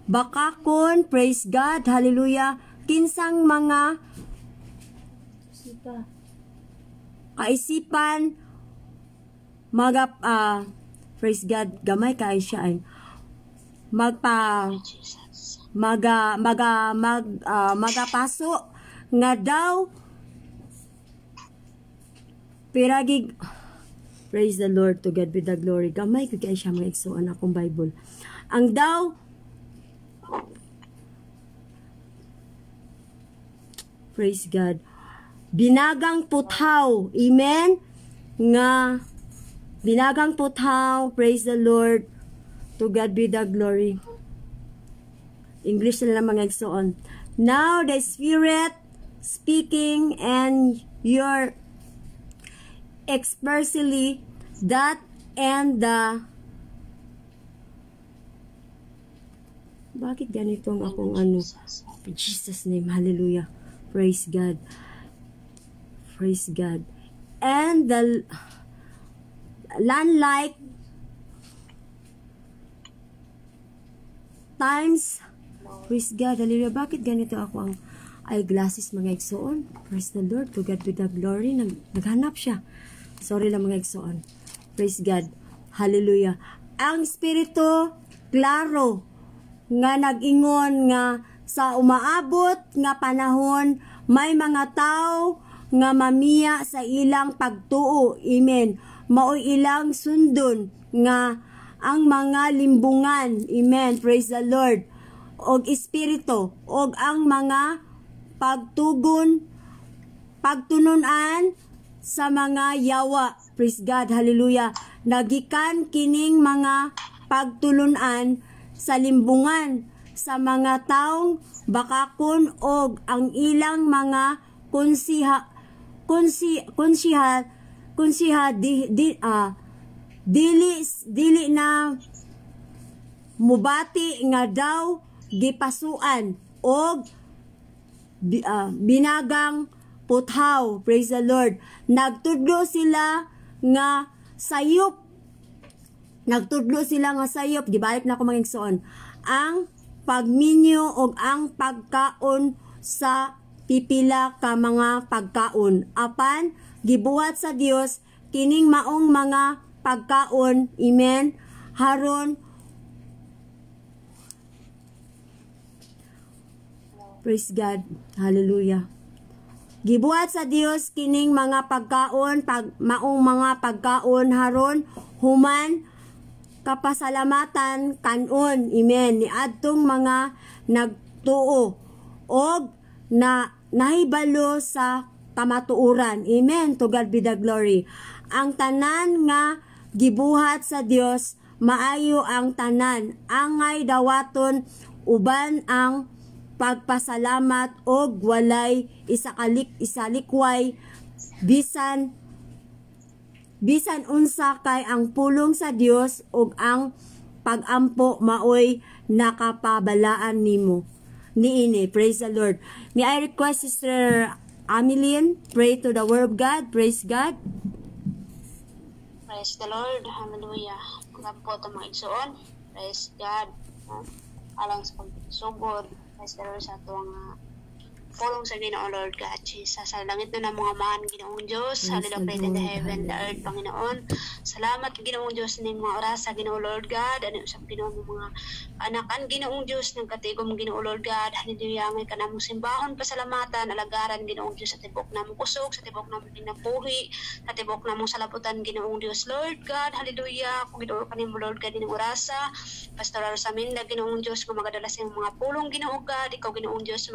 bakakon, praise God, hallelujah, kinsang mga kaisipan, praise God, gamay kayo siya ay, magapaso nga daw piragig. Praise the Lord. To God be the glory. Gamay ko kaya siya mga igsuon akong Bible. Ang daw praise God, binagang puthaw, amen, nga binagang puthaw, praise the Lord. To God be the glory. English na lang mga igsoon. Now the Spirit speaking and your expressly that and the bakit ganito ang akong ano? In Jesus name, hallelujah. Praise God. Praise God. And the land-like times. Praise God, hallelujah. Bakit ganito ako ang eyeglasses mga igsoon? Praise the Lord. To God be the glory. Naghanap siya. Sorry lang mga igsoon. Praise God. Hallelujah. Ang Espiritu, klaro, nga nag-ingon nga sa umaabot nga panahon, may mga tao nga mamiya sa ilang pagtuo. Amen. Mao'y ilang sundon nga ang mga limbungan. Amen. Praise the Lord. Og espiritu, og ang mga pagtununan sa mga yawa. Praise God, hallelujah. Nagikan kining mga pagtulunan sa limbungan sa mga taong bakakon og ang ilang mga kunsiha dili na mubati nga daw gipasuan og binagang puthaw. Praise the Lord. Nagtudlo sila nga sayop. Gibalik na ko mga igsoon. Ang pagminyo og ang pagkaon sa pipila ka mga pagkaon. Apan gibuhat sa Dios kining maong mga pagkaon. Amen. Haron praise God. Hallelujah. Gibuhat sa Dios kining mga pagkaon, maong mga pagkaon haron human kapasalamatan kanon. Amen. Ni adtong mga nagtuo og na nahibalo sa kamatuoran. Amen. To God be the glory. Ang tanan nga gibuhat sa Dios maayo ang tanan. Angay dawaton uban ang pagpasalamat og walay isalikway bisan unsa kay ang pulong sa Dios og ang pag-ampo maoy nakapabalaan nimo niini. Praise the Lord. May I request Sister Ameline pray to the word of God. Praise God. Praise the Lord. Hallelujah. Kung po ito mga igsoon. Praise God. Alang sa pagsugod. Praise the Lord sa itong pulong sa Ginoong Lord God Jesus. Sa langit na ng mga man, Ginoong Diyos. Hallelujah, pray in the heaven, the earth, Panginoon. Salamat, Ginoong Diyos, ng mga oras sa Ginoong Lord God. Ano sa Ginoong mga anakan, Ginoong Diyos, ng katigom, Ginoong Lord God. Hallelujah, may kanamong simbahon, pasalamatan, alagaran, Ginoong Diyos, sa tibok namong kusog, sa tibok namong pinapuhi, sa tibok namong salaputan, Ginoong Diyos, Lord God. Hallelujah, kung ito kanimo, Lord God, Ginoong orasa, Pastoral sa minda, Ginoong Diyos, kung magadala sa mga pulong, Ginoong God, ikaw, Ginoong Diyos,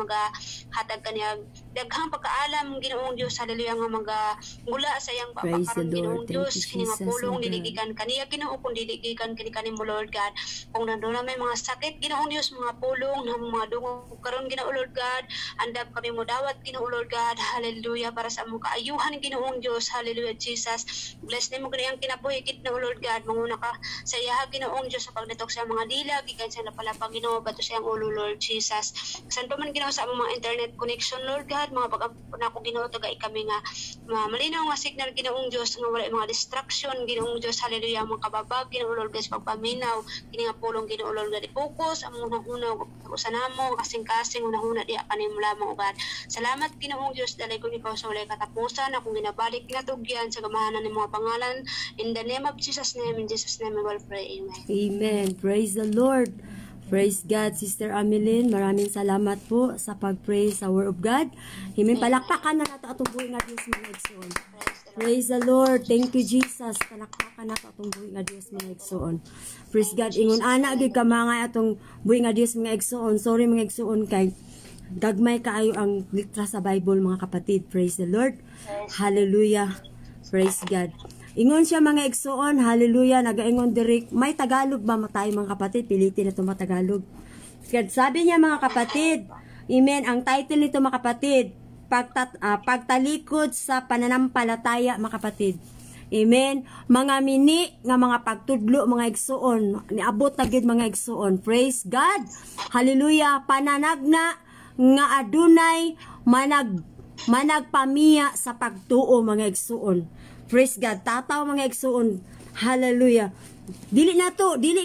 hatag kanyang daghang pagkaalam, Ginoong Diyos, hallelujah, nga magula sa iyang papakaron, Ginoong Diyos, kini nga pulong diligikan kaniya, Ginoo, kung diligikan kini kanimo, Lord God, kung nandoon na may mga sakit, Ginoong Diyos, mga pulong na mga dungog karon, Ginoo, Lord God, andam kami mo dawat, Ginoo, Lord God, hallelujah, para sa among kaayuhan, Ginoong Diyos, hallelujah, Jesus, bless nimo kaniyang kinabuhi, Ginoo, Lord God, manguna ka sa iya, Ginoong Diyos, sa pagdatok sa mga dila, gikan sa napalapang, Ginoo, bato sa iyang ulo, Lord Jesus, saan pa man, Ginoo, sa among mga internet connection, Lord God, mga pag-ampun ako, Ginoo, tagay kami nga malinaw nga signal, Ginoong Diyos, nga wala mga distraction, Ginoong Diyos, hallelujah, mga kababag, Ginoo, Lord God, sa pagpaminaw, kini nga pulong, Ginoo, Lord God, i-focus ang unang-una, usan namo, kasing-kasing, unang-una, di kanim lamang, God. Salamat, Ginoong Diyos, dalay ko ni Pao sa walay katapusan, akong ginabalik na tugyan sa gamahanan ng mga pangalan, in the name of Jesus' name, in Jesus' name, we will pray, amen. Amen. Praise the Lord. Praise God, Sister Ameline. Maraming salamat po sa pag-pray sa Word of God. Amen. Palakpakan na nato atong buhay nga Diyos mga igsoon. Praise the Lord. Thank you, Jesus. Palakpakan nato atong buhay nga Diyos mga igsoon. Praise God. Ingon ana gid ka mga atong buhay nga Diyos mga igsoon. Sorry mga igsoon kay gagmay kaayo ang litra sa Bible mga kapatid. Praise the Lord. Hallelujah. Praise God. Ingon siya mga igsoon, hallelujah, nagaingon direk, may Tagalog ba tayo mga kapatid? Pilitin na ito mga Tagalog. Sabi niya mga kapatid, amen, ang title nito mga kapatid, pagtalikod sa pananampalataya mga kapatid. Amen. Mga mini nga mga pagtudlo mga igsoon, niabot na gid mga igsoon. Praise God. Hallelujah. Pananagna nga adunay managpamiya sa pagtuo mga igsoon. Praise God. Tataw mga igsoon. Hallelujah. Dili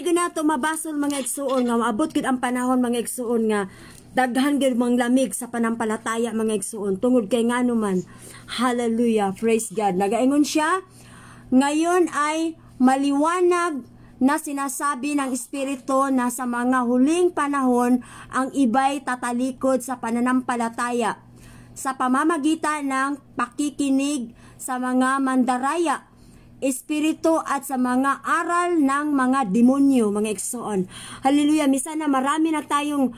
ganato mabasol mga igsoon nga maabot gid ang panahon mga igsoon nga daghan gid mga lamig sa panampalataya mga igsoon tungod kay ngano man. Hallelujah. Praise God. Nagaingon siya, ngayon ay maliwanag na sinasabi ng Espiritu na sa mga huling panahon ang iba'y tatalikod sa pananampalataya sa pamamagitan ng pakikinig sa mga mandaraya, espiritu at sa mga aral ng mga demonyo, mga igsoon. Hallelujah. Misa na marami na tayong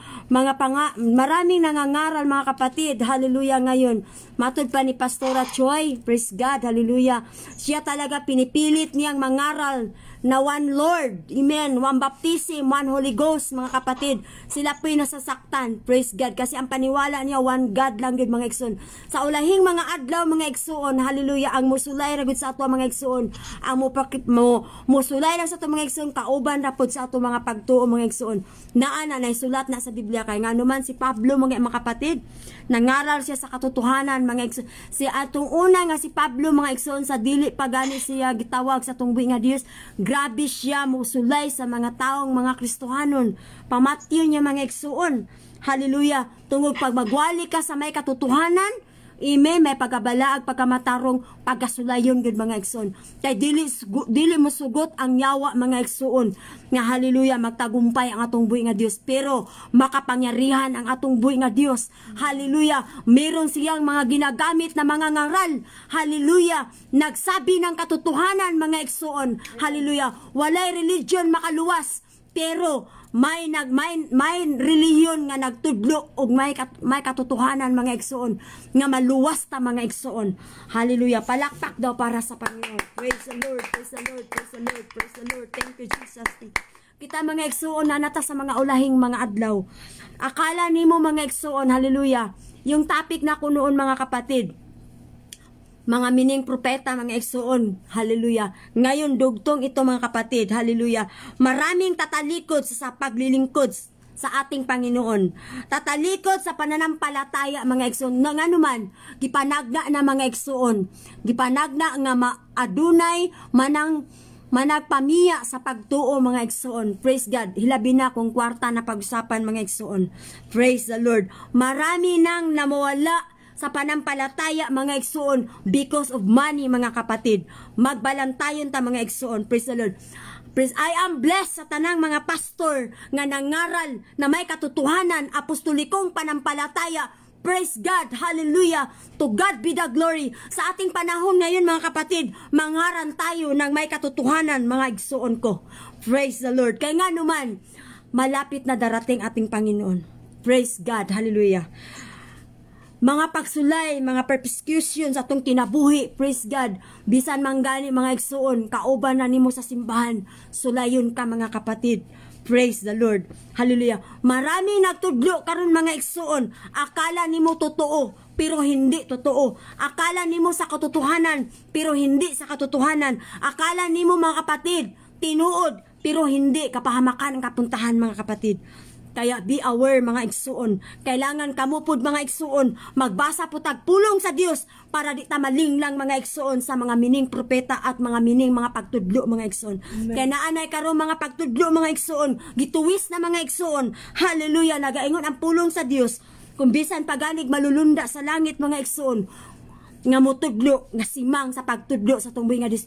maraming nangangaral mga kapatid. Hallelujah ngayon. Matod pa ni Pastora Choi. Praise God. Hallelujah. Siya talaga pinipilit niyang mangaral na one Lord, amen, one baptism, one Holy Ghost, mga kapatid. Sila po'y nasasaktan, praise God, kasi ang paniwala niya, one God lang yun, mga igsoon. Sa ulahing mga adlaw, mga igsoon, hallelujah, ang musulay ragud sa ato, mga igsoon, ang musulay lang sa ato, mga igsoon, kauban rapod sa ato mga pagtuo, mga igsoon. Naana na sulat na sa Biblia, kay nga naman si Pablo, mga kapatid, nangaral siya sa katotohanan, mga igsoon. Si atong una nga si Pablo, mga igsoon, sa dili pagani siya gitawag sa tungbuhi nga Dios, grabe siya musulay sa mga taong mga Kristohanon. Pamatyo niya, mga igsoon. Hallelujah. Tungod pag magwali ka sa may katotohanan, may pagkabalaag, pagkamatarong, pagkasulayon gud, mga igsoon. Kay dili mo sugot ang yawa, mga igsoon, nga hallelujah, magtagumpay ang atong buhi nga Dios, pero makapangyarihan ang atong buhi nga Dios. Hallelujah. Meron siyang mga ginagamit na mga ngaral. Hallelujah. Nagsabi ng katotohanan, mga igsoon. Hallelujah. Walay religion makaluwas, pero may relihiyon nga nagtudlo og may katotohanan, mga igsoon, nga maluwas ta, mga igsoon. Hallelujah. Palakpak daw para sa Panginoon. Praise the Lord, praise the Lord, praise the Lord, praise the Lord. Thank you, Jesus. Kita, mga igsoon, na nata sa mga ulahing mga adlaw. Akala nimo, mga igsoon, hallelujah, yung topic na ko noon, mga kapatid, mga mining propeta, mga igsoon, hallelujah. Ngayon dugtong ito, mga kapatid, hallelujah. Maraming tatalikod sa paglilingkod sa ating Panginoon. Tatalikod sa pananampalataya, mga igsoon. Nga naman, gipanagna na, mga igsoon. Gipanagna nga adunay managpamiya sa pagtuo, mga igsoon. Praise God. Hilabi na kung kwarta na pag-usapan, mga igsoon. Praise the Lord. Marami nang namawala sa panampalataya, mga igsoon, because of money, mga kapatid. Magbalantayon ta, mga igsoon. Praise the Lord. Praise, I am blessed sa tanang mga pastor nga nangaral na may katotohanan, apostolikong panampalataya. Praise God. Hallelujah. To God be the glory. Sa ating panahon ngayon, mga kapatid, mangaran tayo ng may katotohanan, mga igsoon ko. Praise the Lord. Kaya nga naman, malapit na darating ating Panginoon. Praise God. Hallelujah. Mga pagsulay, mga persecution sa atong kinabuhi, praise God. Bisan manggani, mga igsoon, kauban na nimo sa simbahan, sulayon ka, mga kapatid. Praise the Lord. Hallelujah. Marami nagtudlo karon, mga igsoon. Akala nimo totoo, pero hindi totoo. Akala nimo sa katotohanan, pero hindi sa katotohanan. Akala nimo, mga kapatid, tinuod, pero hindi kapahamakan ang kapuntahan, mga kapatid. Kaya be aware, mga igsuon. Kailangan kamo pud, mga igsuon, magbasa po tagpulong sa Dios para di ta malinglang, mga igsuon, sa mga mining propeta at mga mining mga pagtudlo, mga igsuon. Kaya naanay karon mga pagtudlo, mga igsuon, gituwis na, mga igsuon. Hallelujah, nagaingon ang pulong sa Dios. Kung bisan paganig malulunda sa langit, mga igsuon, nga mutudlo, nga simang sa pagtudlo sa tungbuhi nga Dios,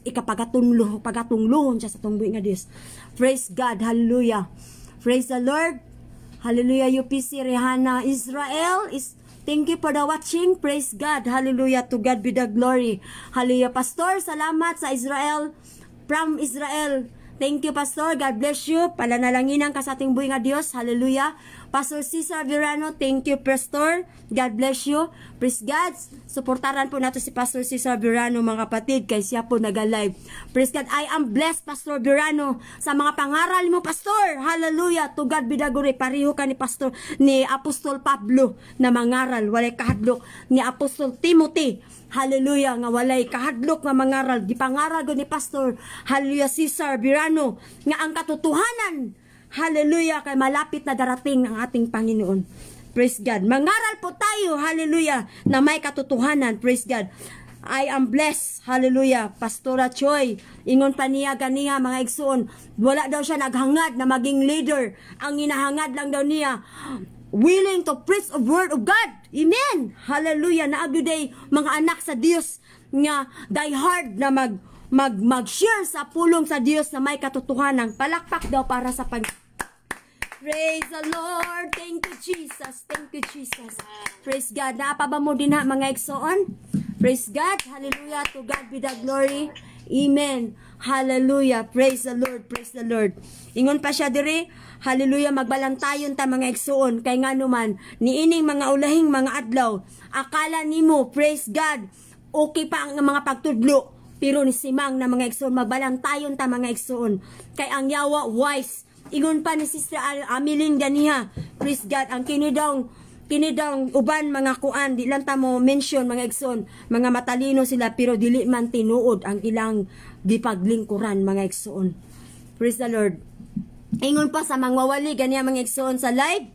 pagatunglohon siya sa tungbuhi nga Dios. Praise God, hallelujah. Praise the Lord. Hallelujah, UPC Rihanna Israel is thank you for the watching. Praise God. Hallelujah, to God be the glory. Hallelujah, Pastor, salamat sa Israel, from Israel. Thank you, Pastor. God bless you. Palanalaginan ka sa ating buhay nga Dios. Hallelujah. Pastor Cesar Virano, thank you, Pastor. God bless you. Praise God. Suportaran po nato si Pastor Cesar Virano, mga kapatid, kay siya po nag-live. Praise God. I am blessed, Pastor Virano, sa mga pangaral mo, Pastor. Hallelujah. To God be the glory. Pariho ka ni Pastor, ni Apostol Pablo na mangaral, walay kahadlok, ni Apostol Timothy. Hallelujah, nga walay kahadlok nga mangaral. Gipangaral ko ni Pastor, hallelujah, Cesar Virano, nga ang katotohanan, hallelujah, kay malapit na darating ang ating Panginoon. Praise God. Mangaral po tayo, hallelujah, na may katotohanan. Praise God. I am blessed, hallelujah. Pastora Choi, ingon pa niya ganiha, mga igsoon, wala daw siya naghangad na maging leader. Ang inahangad lang daw niya, willing to preach the word of God. Amen. Hallelujah. Naagyoday mga anak sa Dios nga die hard na mag-share sa pulong sa Dios na may katotohanan. Palakpak daw para sa Praise the Lord. Thank you, Jesus. Thank you, Jesus. Praise God. Naapa ba mo din, mga igsoon? Praise God. Hallelujah. To God be the glory. Amen. Hallelujah. Praise the Lord. Praise the Lord. Ingon pa siya diri. Hallelujah. Magbalantayon ta, mga igsoon. Kay nga naman, niining mga ulahing mga adlaw, akala nimo, praise God, okay pa ang mga pagtudlo, Pero ni simang na mga igsoon, magbalantayon ta mga igsoon. Kay ang yawa wise. Ingon pa ni Sister Amiling ganiha. Praise God, ang kinidang uban mga kuan, di lang ta mo mention mga igsoon. Mga matalino sila pero dili man tinuod ang ilang gipaglingkuran mga igsoon. Praise the Lord. Ingon pa sa mangwawali ganiha mga igsoon sa live.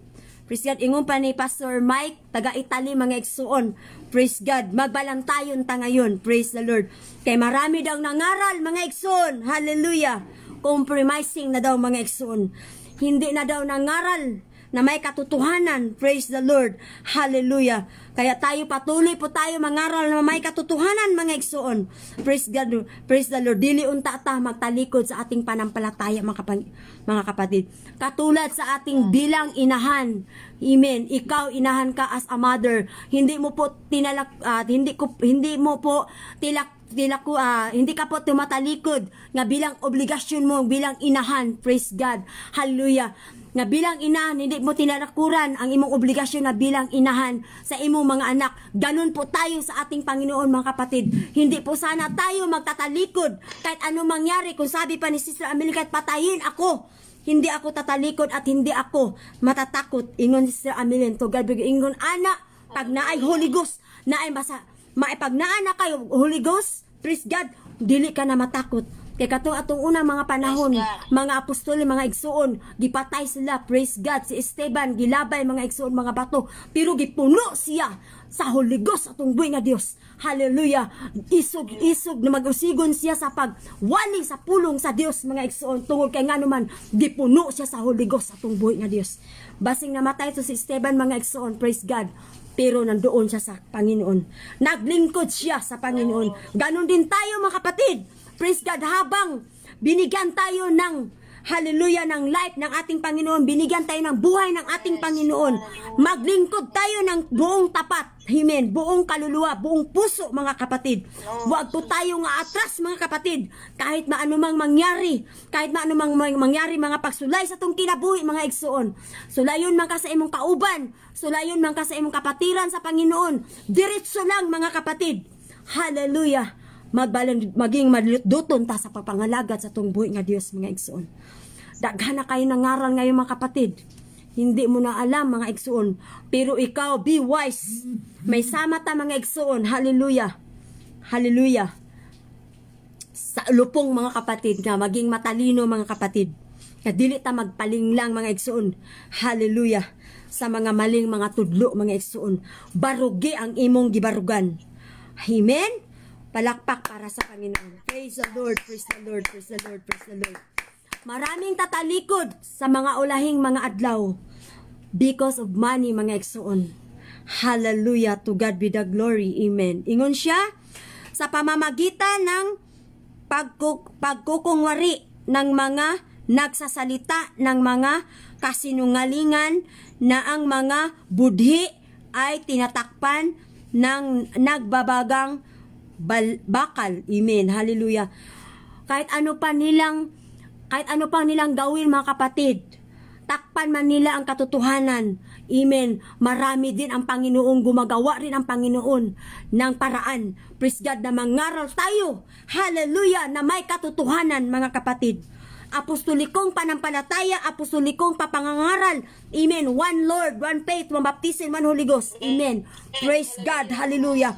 Praise God, ingon pa ni Pastor Mike, taga Italy mga igsoon. Praise God, magbalantayon ta ngayon. Praise the Lord. Kay marami daw nangaral mga igsoon. Hallelujah. Compromising na daw mga igsoon. Hindi na daw nangaral na may katotohanan. Praise the Lord. Hallelujah. Kaya tayo patuloy po tayo mangaral na may katotohanan mga igsoon. Praise God. Praise the Lord. Dili unta ta magtalikod sa ating panampalataya mga kapatid. Katulad sa ating bilang inahan. Amen. Ikaw inahan ka as a mother. Hindi mo po hindi ka po tumatalikod nga bilang obligasyon mo bilang inahan. Praise God. Hallelujah. Nga bilang inahan, hindi mo tinalakuran ang imong obligasyon na bilang inahan sa imong mga anak. Ganun po tayo sa ating Panginoon mga kapatid. Hindi po sana tayo magtatalikod kahit anong mangyari. Kung sabi pa ni Sister Amelie, kahit patayin ako, hindi ako tatalikod at hindi ako matatakot. Ingon si Sister Amelie, to God, ingon, anak, pag naay Holy Ghost, naay basa, maipag naa na kayo Holy Ghost, praise God, dili ka na matakot. Kay kato atong unang mga panahon, mga apostol, mga igsoon, gipatay sila, praise God. Si Esteban, gilabay mga igsoon, mga bato, pero gipuno siya sa Holy Ghost atong buhay nga Dios. Hallelujah. Isog na mag-usigon siya sa pagwali sa pulong sa Dios mga igsoon. Tungod kay nga naman, gipuno siya sa Holy Ghost atong buhay nga Dios. Basing namatay to si Esteban mga igsoon, praise God. Pero nandoon siya sa Panginoon. Naglingkod siya sa Panginoon. Ganon din tayo mga kapatid. Praise God, habang binigyan tayo ng hallelujah ng life ng ating Panginoon, binigyan tayo ng buhay ng ating Panginoon, maglingkod tayo ng buong tapat, amen, buong kaluluwa, buong puso mga kapatid. Huwag po tayo nga atras mga kapatid, kahit maanumang mangyari, mga pagsulay sa itong kinabuhi mga igsoon. Sulayon man ka sa imong kauban, sulayon man ka sa imong kapatiran sa Panginoon, diretso lang mga kapatid. Hallelujah. Maging madluton ta sa pagpangalagat sa itong buhay nga Dios mga igsoon. Daghan na kayo nangaral ngayon mga kapatid. Hindi mo na alam mga igsoon. Pero ikaw, be wise. May sama ta mga igsoon. Hallelujah. Hallelujah. Sa lupong mga kapatid nga maging matalino mga kapatid. Nga dili ta magpalinglang mga igsoon. Hallelujah. Sa mga maling mga tudlo mga igsoon. Barugi ang imong gibarugan. Amen. Palakpak para sa Panginoon. Praise the Lord, praise the Lord, praise the Lord, praise the Lord. Maraming tatalikod sa mga ulahing mga adlaw because of money mga igsoon. Hallelujah, to God be the glory. Amen. Ingon siya, sa pamamagitan ng pagkukungwari ng mga nagsasalita ng mga kasinungalingan na ang mga budhi ay tinatakpan ng nagbabagang bakal. Amen. Hallelujah. Kahit ano pa nilang gawin mga kapatid, takpan man nila ang katotohanan. Amen. Marami din ang Panginoon, gumagawa rin ang Panginoon ng paraan. Praise God na mangaral tayo. Hallelujah. Na may katotohanan mga kapatid. Apostolikong panampalataya, apostolikong papangangaral. Amen. One Lord, one faith, one baptism, one Holy Ghost. Amen. Praise God. Hallelujah.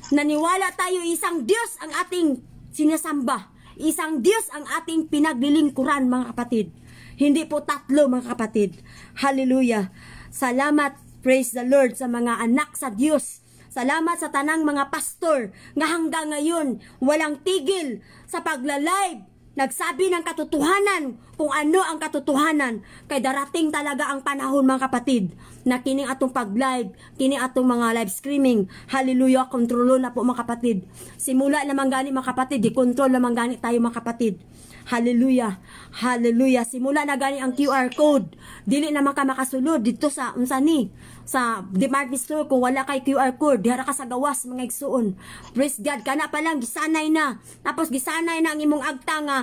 Naniwala tayo isang Diyos ang ating sinasamba. Isang Diyos ang ating pinaglilingkuran mga kapatid. Hindi po tatlo mga kapatid. Hallelujah. Salamat, praise the Lord sa mga anak sa Diyos. Salamat sa tanang mga pastor nga hanggang ngayon walang tigil sa pagla-live. Nagsabi ng katotohanan kung ano ang katotohanan. Kay darating talaga ang panahon mga kapatid na kining atong pag-live, kining atong mga live streaming. Hallelujah, kontrolo na po mga kapatid. Simula naman gani mga kapatid, di-control naman gani tayo mga kapatid. Hallelujah. Hallelujah. Simula na gani ang QR code. Dili naman ka makasulod dito sa unsa ni sa department store kung wala kay QR code. Dihara ka sa gawas mga igsuon. Praise God. Kana pa lang gisanay na. Tapos gisanay na ang imong agta nga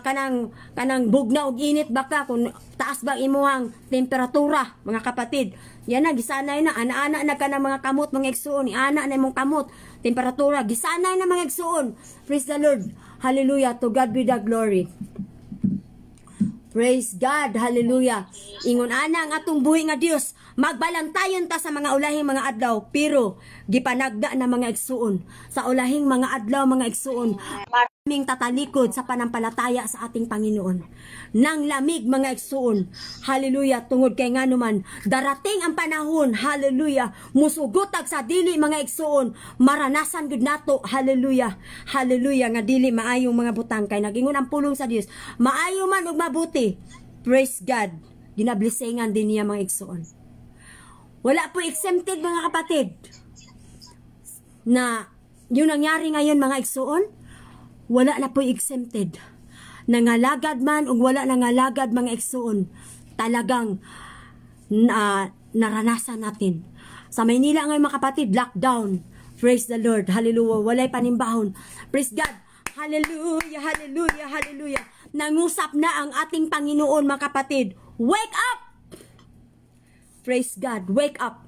kanang bugna og init baka kung taas ba imuhang temperatura mga kapatid. Yan na gisanay na ana-ana na ka ng mga kamot mga igsuon. Ana na imong kamot temperatura gisanay na mga igsuon. Praise the Lord. Hallelujah. To God be the glory. Praise God. Hallelujah. Ingon ana ang atong buhi nga Dios. Magbalantayon ta sa mga ulahing mga adlaw, pero gipanagda na mga igsuon. Sa ulahing mga adlaw mga igsuon, maraming tatalikod sa panampalataya sa ating Panginoon. Nang lamig mga igsuon. Hallelujah. Tungod kay nganuman darating ang panahon. Hallelujah. Musugotag sa dili mga igsuon. Maranasan gud nato. Hallelujah. Hallelujah nga dili maayong mga butang kay nagingon ang pulong sa Dios. Maayo man ug mabuti. Praise God. Ginablisingan din niya mga igsuon. Wala po exempted mga kapatid na yung nangyari ngayon mga igsuon. Wala na po exempted. Nangalagad man o wala nangalagad mga igsuon. Talagang naranasan natin. Sa Maynila ngayon mga kapatid, lockdown. Praise the Lord. Hallelujah. Walay panimbahon. Praise God. Hallelujah. Hallelujah. Hallelujah. Nangusap na ang ating Panginoon mga kapatid. Wake up! Praise God. Wake up.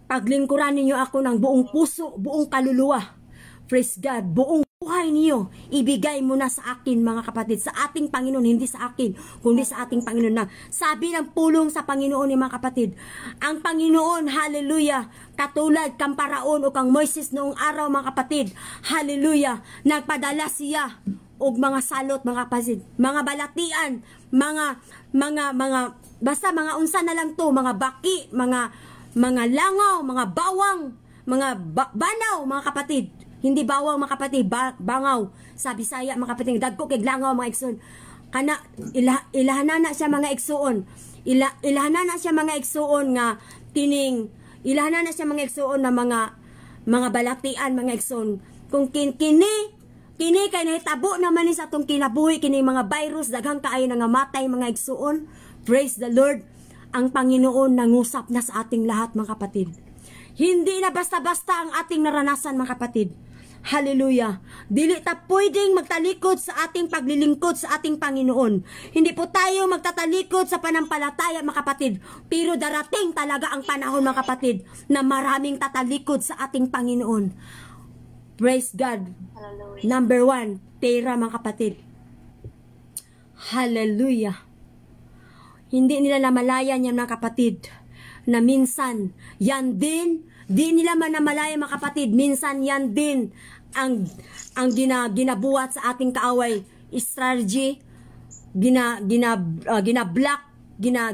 Paglingkuran ninyo ako ng buong puso, buong kaluluwa. Praise God. Buong buhay niyo, ibigay mo na sa akin mga kapatid. Sa ating Panginoon, hindi sa akin, kundi sa ating Panginoon na. Sabi ng pulong sa Panginoon ni mga kapatid. Ang Panginoon, hallelujah, katulad kang Paraon o kang Moises noong araw mga kapatid. Hallelujah. Nagpadala siya og mga salot mga kapatid. Mga balatian, mga basta mga unsa na lang to, mga baki, mga langaw, mga bawang, mga banaw, mga kapatid. Hindi bawang mga kapatid, bangaw. Sa Bisaya mga kapatid, dagko kay langaw mga igsoon. Kana ilahana na siya mga igsoon. Ilahana na siya mga igsoon nga tining ilahana na siya mga igsoon na mga balatian mga igsoon. Kung kini kay nahitabo naman ni sa atong kinabuhi kini mga virus daghang kaayo nga matay mga igsuon. Praise the Lord. Ang Panginoon nangusap na sa ating lahat mga kapatid. Hindi na basta-basta ang ating naranasan mga kapatid. Hallelujah. Dili ta pwedeng magtalikod sa ating paglilingkod sa ating Panginoon. Hindi po tayo magtatalikod sa panampalataya mga kapatid. Pero darating talaga ang panahon mga kapatid na maraming tatalikod sa ating Panginoon. Praise God. Hallelujah. Number 1, pera mga kapatid. Hallelujah. Hindi nila namalayan yan mga kapatid na minsan yan din, di nila man namalaya mga kapatid, minsan yan din ang ginabuhat sa ating kaaway strategy, ginablock,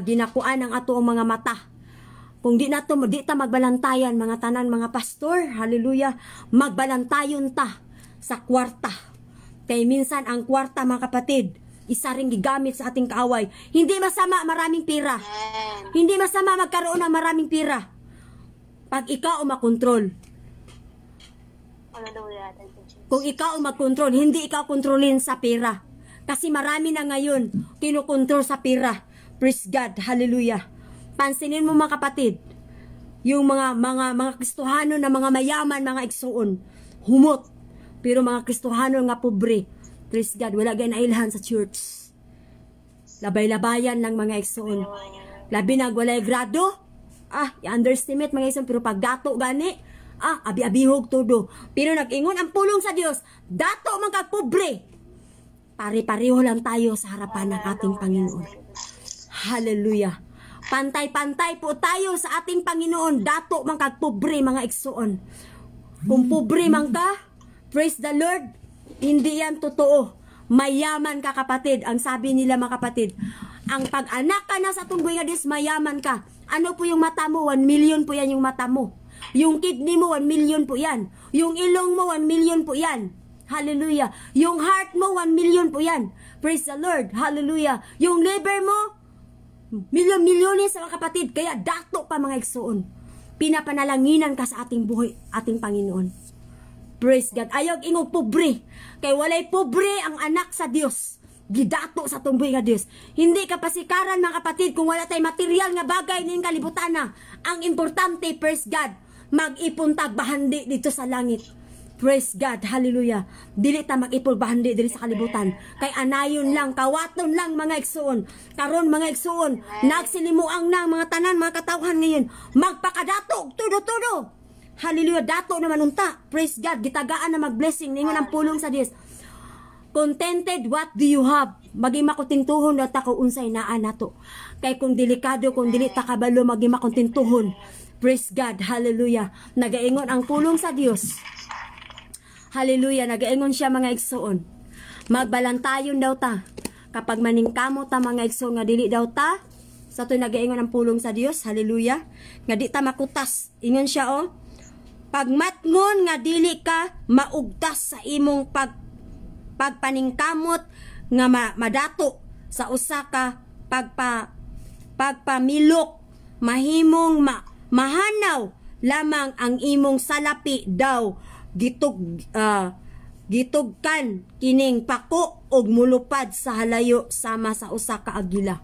ginakuan ang ato ang mga mata. Kung di ta magbalantayan mga tanan mga pastor, hallelujah, magbalantayon ta sa kwarta. Kay minsan ang kwarta mga kapatid, isa ring gigamit sa ating kaaway. Hindi masama maraming pira. Hindi masama magkaroon ng maraming pira. Pag ikaw ang makontrol. Hallelujah. Thank you, Jesus. Kung ikaw ang magkontrol, hindi ikaw kontrolin sa pira. Kasi marami na ngayon kinukontrol sa pira. Praise God. Hallelujah. Pansinin mo mga kapatid, yung mga Kristohano na mga mayaman, mga igsuon, humot. Pero mga Kristohano nga pobre, praise God, wala gay nailhan sa church. Labay-labayan lang mga igsuon. Labi na walay grado, i-underestimate mga igsuon, pero pag dato gani, abi-abihog todo. Pero nag-ingon ang pulong sa Dios, dato man kag pobre. Pare-pareho lang tayo sa harapan ng ating Panginoon. Hallelujah. Pantay-pantay po tayo sa ating Panginoon. Dato man kag pobre mga igsuon. Kung pobre man ka, praise the Lord, hindi yan totoo. Mayaman ka kapatid. Ang sabi nila mga kapatid, ang pag-anak ka na sa tunggoy nga Diyos, mayaman ka. Ano po yung mata mo? 1 million po yan yung mata mo. Yung kidney mo, 1 million po yan. Yung ilong mo, 1 million po yan. Hallelujah. Yung heart mo, 1 million po yan. Praise the Lord. Hallelujah. Yung liver mo, milyon-milyones sa mga kapatid. Kaya dato pa mga igsuon. Pinapanalanginan ka sa ating buhay, ating Panginoon. Praise God. Ayaw ingog pobre. Kay walay pobre ang anak sa Dios. Gidato sa tumboy nga Dios. Hindi ka pasikaran mga kapatid kung wala tay material nga bagay ning kalibutan na. Ang importante, praise God, mag-ipon tag bahandi dito sa langit. Praise God. Hallelujah. Dili ta mag-ipon bahandi diri sa kalibutan. Kay anayon lang, kawaton lang mga igsoon. Karon mga igsoon, nagsilimuang na mga tanan, mga katawhan ngayon. Magpakadato, tudo-tudo. Hallelujah. Dato naman unta. Praise God. Gitagaan na mag-blessing. Ningon ang pulong sa Dios. Contented, what do you have? Maging makutintuhon na ta kung unsay naa nato. Kay kung delikado, kung dili ta kabalo, maging makutintuhon. Praise God. Hallelujah. Nagaingon ang pulong sa Dios. Hallelujah. Nagaingon siya mga igsoon. Magbalantayon daw ta. Kapag maningkamo ta mga igsoon nga dili daw ta, sa to nagaingon ang pulong sa Dios. Hallelujah. Nga di ta makutas. Ingon siya pagmatngon nga dili ka maugtas sa imong pagpaningkamot nga madato sa usa ka pagpamilok, mahimong mahanaw lamang ang imong salapi daw gitugkan kining pako og mulupad sa halayo sama sa usa ka agila.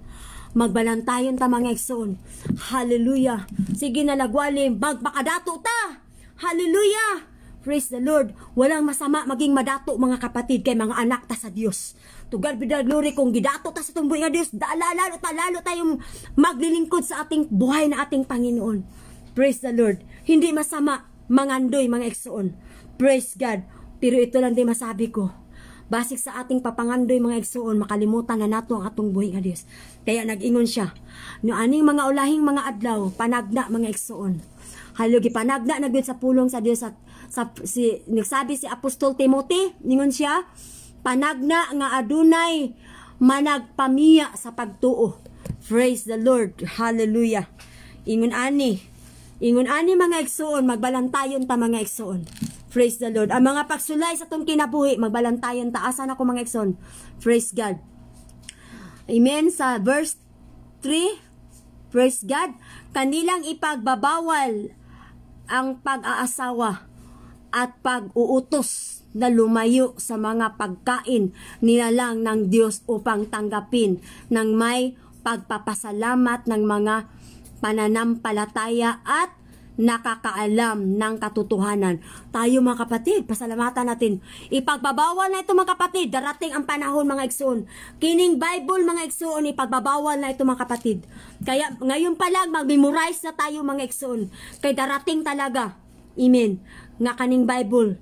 Magbalantayon ta mga igsoon. Hallelujah. Sige na lagwali, magpakadato ta. Hallelujah. Praise the Lord. Walang masama maging madato mga kapatid kay mga anak ta sa Dios. To God be the glory. Kung gidato ta sa tumboy nga Dios, lalo tayong maglilingkod sa ating buhay na ating Panginoon. Praise the Lord. Hindi masama mangandoy mga igsoon. Praise God. Pero ito lang din masabi ko. Basik sa ating papangandoy mga igsoon, makalimutan na nato ang atong buhay nga Dios. Kaya nag-ingon siya. No aning mga ulahing mga adlaw, panagna mga igsoon. Hallelujah, panagna na gud sa pulong sa Dios nagsabi si Apostol Timothy, ningon siya, panagna nga adunay managpamiya sa pagtuo. Praise the Lord. Hallelujah. Ingon ani mga igsoon, magbalantayon ta mga igsoon. Praise the Lord. Ang mga pagsulay sa tong kinabuhi, magbalantayon ta. Asan ako mga igsoon? Praise God. Amen. Sa verse 3, praise God, kanilang ipagbabawal ang pag-aasawa at pag-uutos na lumayo sa mga pagkain nilalang ng Diyos upang tanggapin ng may pagpapasalamat ng mga pananampalataya at nakakaalam ng katotohanan. Tayo mga kapatid, pasalamatan natin. Ipagbabawal na ito mga kapatid. Darating ang panahon mga igsoon. Kining Bible mga igsoon, ipagbabawal na ito mga kapatid. Kaya ngayon pa lang mag-memorize na tayo mga igsoon. Kaya darating talaga. Amen. Nga kaning Bible,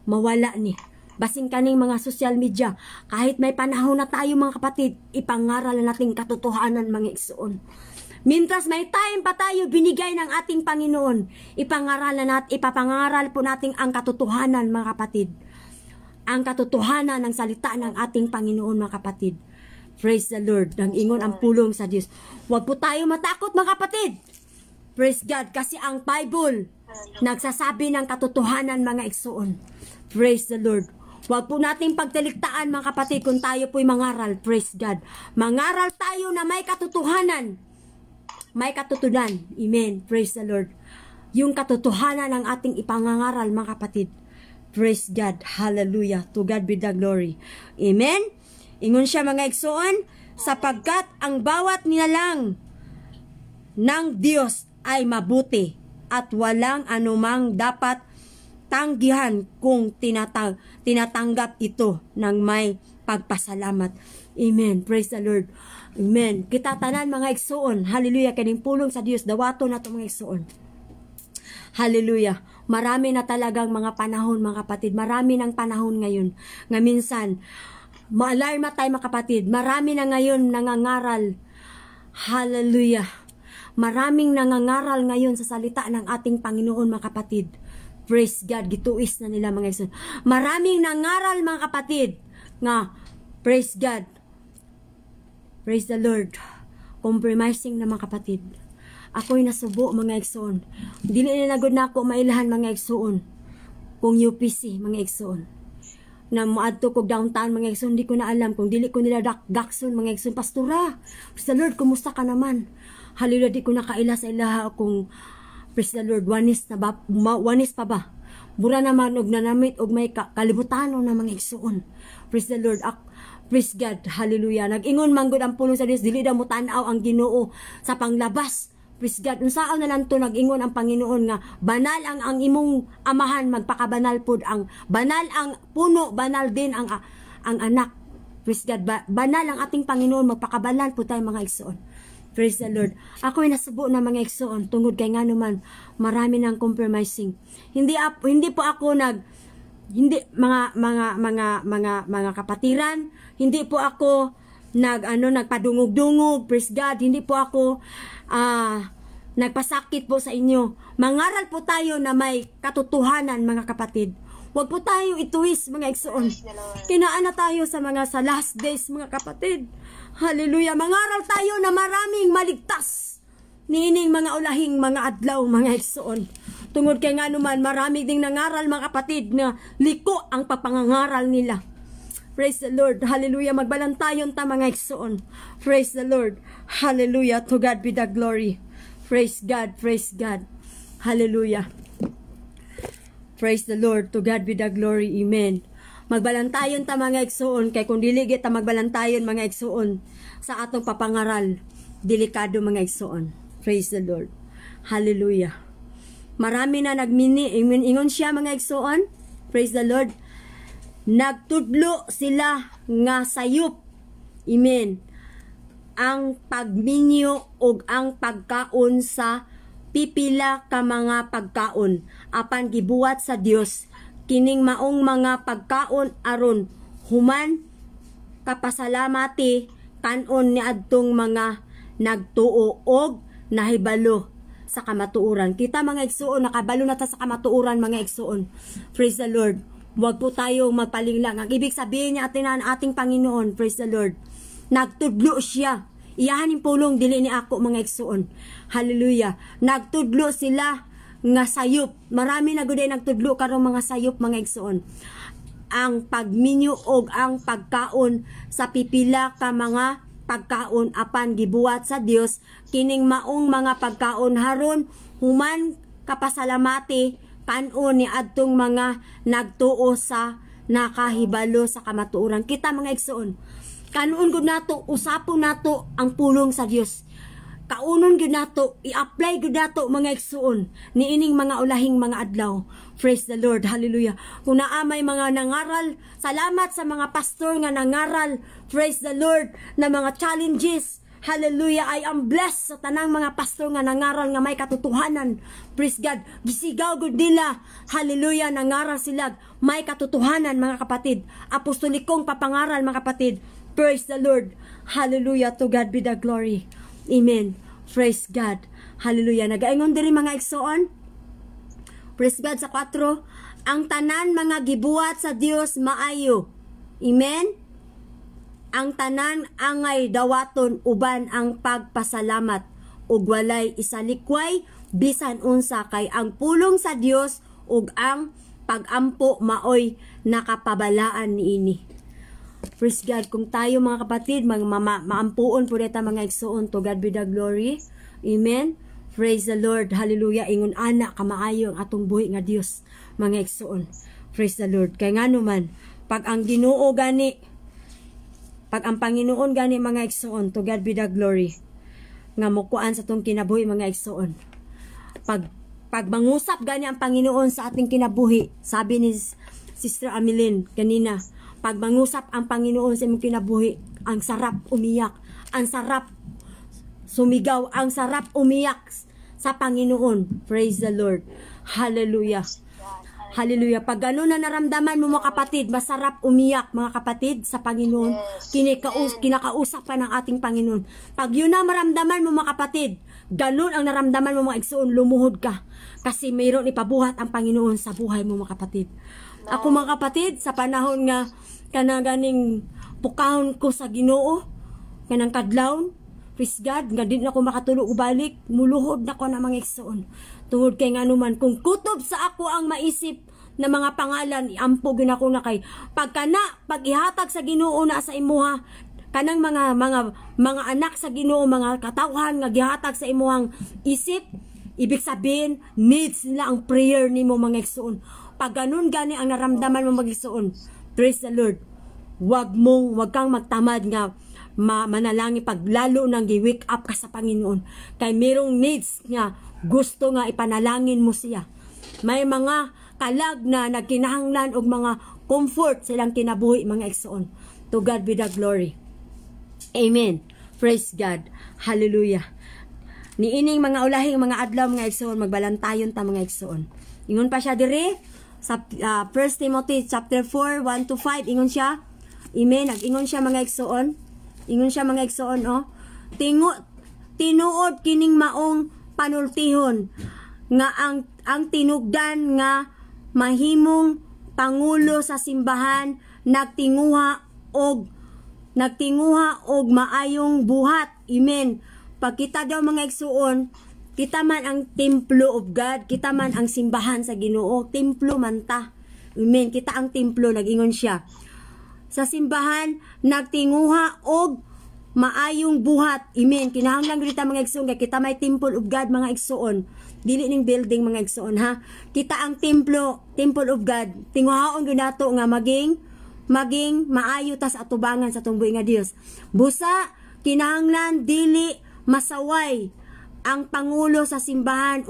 mawala ni. Basing kaning mga social media. Kahit may panahon na tayo mga kapatid, ipangaral natin katotohanan mga igsoon. Mintras may time pa tayo binigay ng ating Panginoon, ipapangaral po natin ang katotohanan mga kapatid. Ang katotohanan ng salita ng ating Panginoon mga kapatid. Praise the Lord. Nang ingon ang pulong sa Diyos. Huwag po tayo matakot mga kapatid. Praise God. Kasi ang Bible nagsasabi ng katotohanan mga igsoon. Praise the Lord. Huwag po nating pagtaliktaan mga kapatid kung tayo po'y mangaral. Praise God. Mangaral tayo na may katotohanan. May katutunan. Amen. Praise the Lord. Yung katotohanan ng ating ipangangaral mga kapatid. Praise God. Hallelujah. To God be the glory. Amen. Ingon siya mga igsoon, sapagkat ang bawat nilalang ng Diyos ay mabuti at walang anumang dapat tanggihan kung tinatanggap ito ng may pagpasalamat. Amen. Praise the Lord. Amen. Kita tanan mga igsoon. Hallelujah. Kaning pulong sa Dios dawato na to mga igsoon. Hallelujah. Marami na talagang mga panahon mga kapatid. Marami ng panahon ngayon. Nga minsan, maalarma tayo mga kapatid. Marami na ngayon nangangaral. Hallelujah. Maraming nangangaral ngayon sa salita ng ating Panginoon mga kapatid. Praise God. Gituis na nila mga igsoon. Maraming nangaral mga kapatid. Nga, praise God. Praise the Lord. Compromising na mga kapatid. Ako'y nasubo mga igsoon. Dili nilagod na ako mailahan mga igsoon. Kung UPC mga igsoon. Na maadto ko downtown mga igsoon. Di ko na alam kung dili ko nila gakson mga igsoon. Pastora, praise the Lord, kumusta ka naman? Hallelujah, di ko nakaila sa ilaha kung praise the Lord, wanis pa ba? Bura naman og nanamit og may kalibutano na mga igsuon. Praise the Lord. Praise God. Hallelujah. Nag-ingon man gud ang pulong sa Dios, dili daw mo tan-aw ang Ginoo sa panglabas. Praise God. Unsaan na lang to nag-ingon ang Panginoon nga banal ang imong amahan, magpakabanal pud ang banal ang puno, banal din ang anak. Praise God. Banal ang ating Panginoon, magpakabanal pud tayo mga igsoon. Praise the Lord. Ako ay nasubo na mga igsoon tungod kay ngano man marami nang compromising. Hindi po ako mga kapatiran, hindi po ako nagpadungog-dungog, praise God, hindi po ako nagpasakit po sa inyo. Mangaral po tayo na may katotohanan mga kapatid. Huwag po tayo ituwis mga igsoon. Kinaan na tayo sa last days mga kapatid. Hallelujah. Mangaral tayo na maraming maligtas. Niining mga ulahing mga adlaw mga igsoon. Tungod kay nga naman marami ding nangaral mga kapatid na liko ang papangangaral nila. Praise the Lord. Hallelujah. Magbalantayon ta mga igsoon. Praise the Lord. Hallelujah. To God be the glory. Praise God. Praise God. Hallelujah. Praise the Lord. To God be the glory. Amen. Magbalantayon ta mga igsoon. Kay kung dili ta magbalantayon mga igsoon sa atong papangaral, delikado mga igsoon. Praise the Lord. Hallelujah. Marami na ingon siya mga igsoon. Praise the Lord. Nagtudlo sila nga sayop. Amen. Ang pagminyo og ang pagkaon sa pipila ka mga pagkaon apan gibuhat sa Dios kining maong mga pagkaon aron human kapasalamati kanon ni adtong mga nagtuo og nahibalo sa kamatuoran. Kita mga igsuon, nakabalo na ta sa kamatuoran mga igsuon. Praise the Lord. Huwag po tayong magpalinglang. Ang ibig sabihin niya ating Panginoon, praise the Lord. Nagtudlo siya. Iyahan yung pulong dili ni ako mga igsuon. Hallelujah. Nagtudlo sila nga sayop. Marami na gud ay nagtudlo karong mga sayop mga igsuon. Ang pagminyo og ang pagkaon sa pipila ka mga pagkaon apan gibuhat sa Dios kining maong mga pagkaon haron human kapasalamati kanon ni adtong mga nagtuo sa nakahibalo sa kamatuoran. Kita mga igsoon, kanon gud nato usapon nato ang pulong sa Dios. Kaunon gud nato, i-apply gud nato mga igsoon niining mga ulahing mga adlaw. Praise the Lord. Hallelujah. Kung naamay mga nangaral, salamat sa mga pastor nga nangaral. Praise the Lord na mga challenges. Hallelujah. I am blessed sa tanang mga pastor nga nangaral nga may katotohanan. Praise God. Gisigaw gud nila. Hallelujah. Nangaral sila may katotohanan mga kapatid. Apostolikong papangaral mga kapatid. Praise the Lord. Hallelujah. To God be the glory. Amen. Praise God. Hallelujah. Nagaingon diri mga igsoon. Praise God sa 4. Ang tanan mga gibuhat sa Dios maayo. Amen. Ang tanan angay dawaton uban ang pagpasalamat ug walay isalikway bisan unsa kay ang pulong sa Dios ug ang pag-ampo maoy nakapabalaan niini. Praise God. Kung tayo mga kapatid, maampuon po dito mga igsoon, to God be the glory. Amen. Praise the Lord. Hallelujah. Ingon ana kamaayo ang atong buhi nga Dios mga igsoon. Praise the Lord. Kay ngano man, pag ang Ginoo gani, pag ang Panginoon gani mga igsoon, to God be the glory. Nga mukuan sa tong kinabuhi mga igsoon. Pag mangusap gani ang Panginoon sa ating kinabuhi, sabi ni Sister Ameline kanina, pag mangusap ang Panginoon sa imong kinabuhi, ang sarap umiyak, ang sarap sumigaw, ang sarap umiyak sa Panginoon. Praise the Lord. Hallelujah. Hallelujah. Pag gano'n na naramdaman mo mga kapatid, masarap umiyak mga kapatid sa Panginoon. Kinakausap ka ng ating Panginoon. Pag yun na maramdaman mo mga kapatid, gano'n ang naramdaman mo mga igsoon, lumuhod ka. Kasi mayroon ipabuhat ang Panginoon sa buhay mo mga kapatid. Ako mga kapatid, sa panahon nga kanaganing pukahon ko sa Ginoo, kanang kadlawon, praise God, nga din ako makatulog ubalik, muluhod na ko na mga igsoon. Tungod kay nga naman, kung kutob sa ako ang maisip na mga pangalan, iampo gina ko na kay pag ihatag sa Ginoo na sa imuha, kanang mga anak sa Ginoo, mga katawhan nga gihatag sa imuhang isip, ibig sabihin, needs nila ang prayer nimo mga igsoon. pag ganun gani ang naramdaman mo mag-igsoon, praise the Lord, wag kang magtamad nga manalangin pag lalo nang gi-wake up ka sa Panginoon. Kay merong needs nga gusto nga ipanalangin mo siya. May mga kalag na nagkinahanglan og mga comfort silang kinabuhi mga igsoon. To God be the glory. Amen. Praise God. Hallelujah. Niining mga ulahing mga adlaw mga igsoon, magbalantayon ta mga igsoon. Ingon pa siya dire sa 1 Timothy chapter 4 1 to 5, ingon siya. Amen. Nag-ingon siya mga igsoon. Ingon siya mga igsoon, oh. Tinuod kining maong panultihon nga ang tinugdan nga mahimong pangulo sa simbahan nagtinguha og maayong buhat. Amen. Pag kita daw mga igsoon, kita man ang templo of God, kita man ang simbahan sa Ginoo, templo man ta. Amen. Kita ang templo, nag-ingon siya. Sa simbahan nagtinguha og maayong buhat. Amen. Kinahanglan gid ta mga igsoon kay kita may temple of God mga igsoon. Dili ning building mga igsoon ha. Kita ang temple of God. Tinguhaon gyud nato nga maging maayo ta sa atubangan sa tumboy nga Dios. Busa kinahanglan dili masaway ang pangulo sa simbahan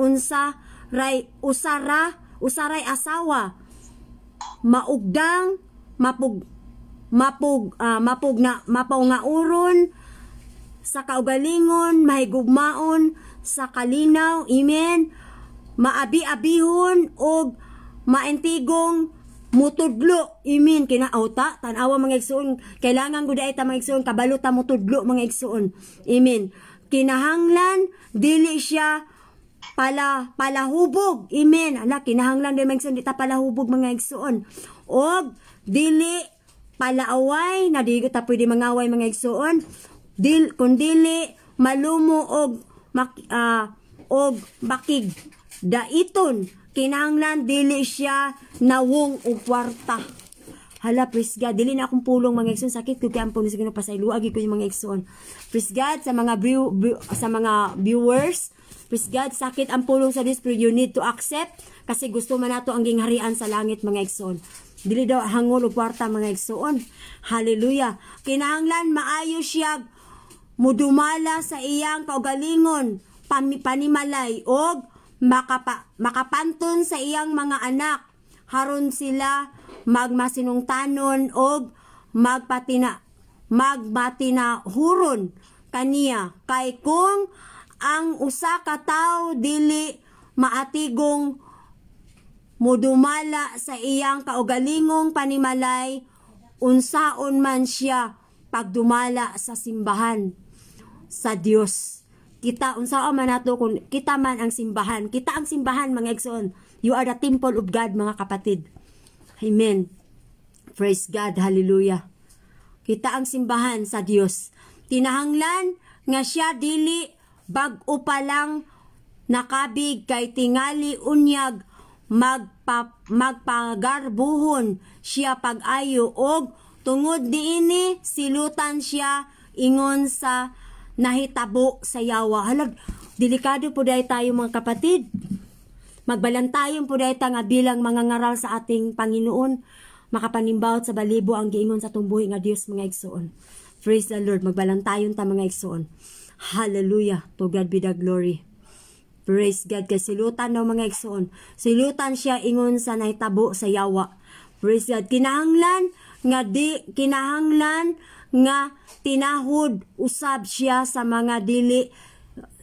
usaray asawa maugdang mapungauron sa kaugalingon, mahigugmaon sa kalinaw, amen, maabi-abihon og maentigong mutudlo, amen. Kinauta tan-awa mga igsoon, kailangan gud ay ta mga igsoon kabalo ta mutudlo mga igsoon, amen. Kinahanglan dili siya palahubog, amen. Ala, kinahanglan dili mga igsoon di ta palahubog mga igsoon, og dili palaaway na di ta pwede mangaway mga igsoon, kundili malumo og bakig daiton. Kinahanglan dili siya nawong og kwarta. Hala, praise God, dili na akong pulong mga igsoon, sakit ko kay ampon sa Ginoo pasaylo agi ko yung mga igsoon. Praise God sa mga viewers. Praise God, sakit ang pulong sa this, pero you need to accept kasi gusto man nato ang gingharian sa langit mga igsoon. Dili daw hangol og kwarta mga igsoon. Hallelujah. Kinahanglan maayo siya mudumala sa iyang kaugalingon, panimalay og makapanton sa iyang mga anak haron sila magmasinungtanon og magmatinahuron kaniya. Kay kung ang usa ka tawo dili maatigong mudumala sa iyang kaugalingong panimalay, unsaon man siya pagdumala sa simbahan sa Dios. Kita unsaon man nato kung kita man ang simbahan. Kita ang simbahan mga igsoon. You are the temple of God mga kapatid. Amen. Praise God. Hallelujah. Kita ang simbahan sa Dios. Tinahanglan nga siya dili bag-o pa lang nakabig kay tingali unyag magpagarbuhon siya pag-ayo og tungod diini silutan siya ingon sa nahitabo sa yawa. Halag, delikado po dahil tayo mga kapatid. Magbalantayon po dahil nga bilang mga ngaral sa ating Panginoon, makapanimbawat sa balibo ang giingon sa tumbuhi nga Dios mga igsoon. Praise the Lord. Magbalantayon ta mga igsoon. Hallelujah. To God be the glory. Praise God. Kay silutan daw mga igsoon. Silutan siya ingon sa nahitabo sa yawa. Praise God. Kinahanglan nga tinahod usab siya sa mga dili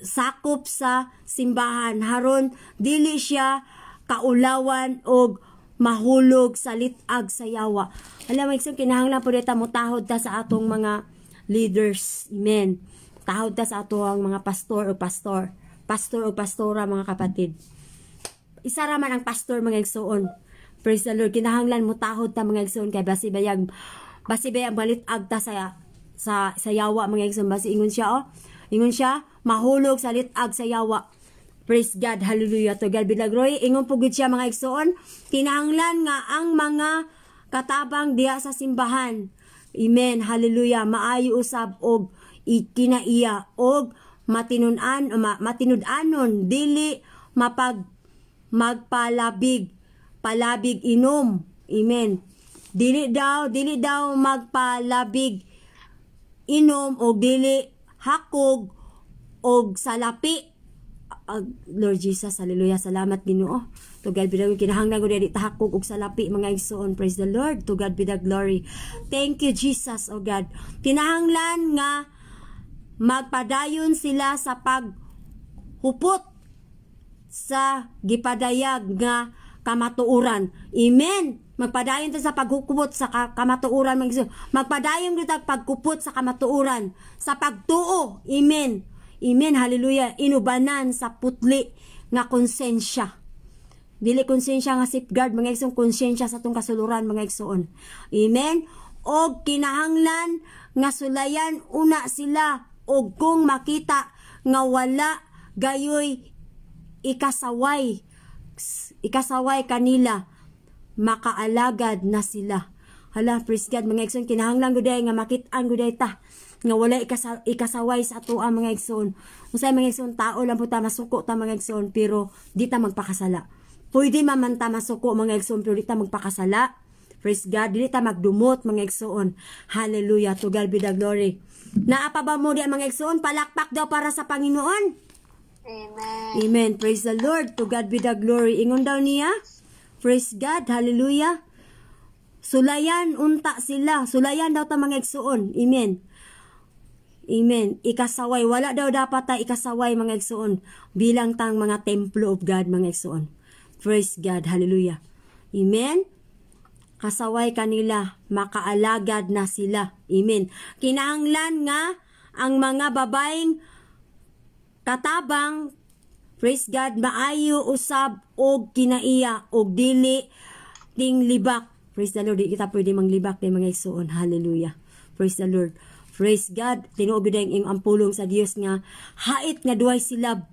sakop sa simbahan haron dili siya kaulawan og mahulog sa litag sa yawa. Alam mo igsoon, kinahanglan po dito mutahod ta sa atong mga leaders. Amen. Tahod ta sa atong mga pastor o pastora mga kapatid. Isa ra man ang pastor mga igsoon. Praise the Lord. Kinahanglan mo tahod ta mga igsoon kay basibayang balitag ta sa yawa mga igsoon. Basi ingon siya ingon siya mahulog sa litag sa yawa. Praise God. Hallelujah. To God be the glory. Ingon po gid siya mga igsoon. Kinahanglan nga ang mga katabang diha sa simbahan. Amen. Hallelujah. Maayo usab og ikinaiya og matinud-anon dili magpalabig palabig inom. Amen. Dili daw magpalabig inom o dili hakog og salapi. Lord Jesus, hallelujah, salamat Ginoo. To God be the glory. Kinahanglan ko dili tahakog og salapi mga igsoon. Praise the Lord. To God be the glory. Thank you Jesus, oh God. Kinahanglan nga magpadayon sila sa paghupot sa gipadayag nga kamatuoran. Amen. Magpadayon ta sa paghukupot sa kamatuoran mga igsoon. Magpadayon kita pagkupot sa kamatuoran, sa pagtuo. Amen. Amen, hallelujah. Inubanan sa putli nga konsensya. Dili konsensya nga safeguard, mga igsoon, konsensya sa tong kasuluran, mga igsoon. Amen. Og kinahanglan nga sulayan una sila, og kung makita nga wala gayoy ikasaway kanila, makaalagad na sila. Hala, praise God, mga igsoon, kinahanglan guday nga makit-an guday ta nga wala ikasaway sa ato ang mga igsoon. Unsay mga igsoon, tao lang po ta, masuko ta mga igsoon, pero di ta magpakasala. Pwede man ta masuko mga igsoon, pero di ta magpakasala. Praise God, di ta magdumot mga igsoon. Hallelujah, to God be the glory. Naapa ba mo di mga igsoon? Palakpak daw para sa Panginoon. Amen. Amen, praise the Lord, to God be the glory. Ingon daw niya, praise God, hallelujah. Sulayan unta sila, sulayan daw ta mga igsoon. Amen. Amen. Ikasaway. Wala daw dapat ta ikasaway mga igsoon bilang tang mga templo of God mga igsoon. Praise God. Hallelujah. Amen. Kasaway kanila. Makaalagad na sila. Amen. Kinahanglan nga ang mga babaeng katabang, praise God, maayo usab og kinaiya og dili ting libak. Praise the Lord. Di kita pwede manglibak din mga igsoon. Hallelujah. Praise the Lord. Praise God. Tinuod ang ampulong sa Dios nga hait nga duay silab.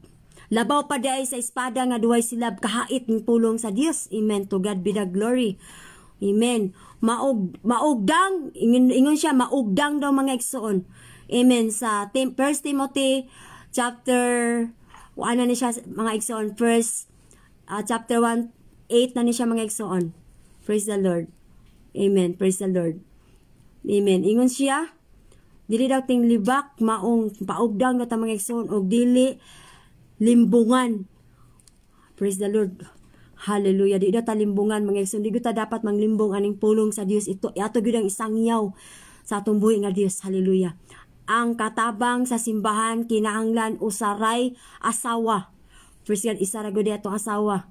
Labaw pa day sa espada nga duay silab, kahait ng pulong sa Dios. Amen. To God be the glory. Amen. Maugdang, ingon siya, maugdang daw mga igsoon. Amen. Sa 1 Timothy chapter, ano na siya mga igsoon, chapter 1:8 na ni siya mga igsoon. Praise the Lord. Amen. Praise the Lord. Amen. Ingon siya, dili daw ting libak, maong paugdang daw ta mga igsoon, og dili limbungan. Praise the Lord. Hallelujah. Di daw ta limbungan mga igsoon. Di ta dapat manglimbong aning pulong sa Dios. Ito ato gyud ang isangyaw sa atong buhi nga Dios. Hallelujah. Ang katabang sa simbahan kinahanglan usaray asawa. Praise God, isa ra gyud atong asawa.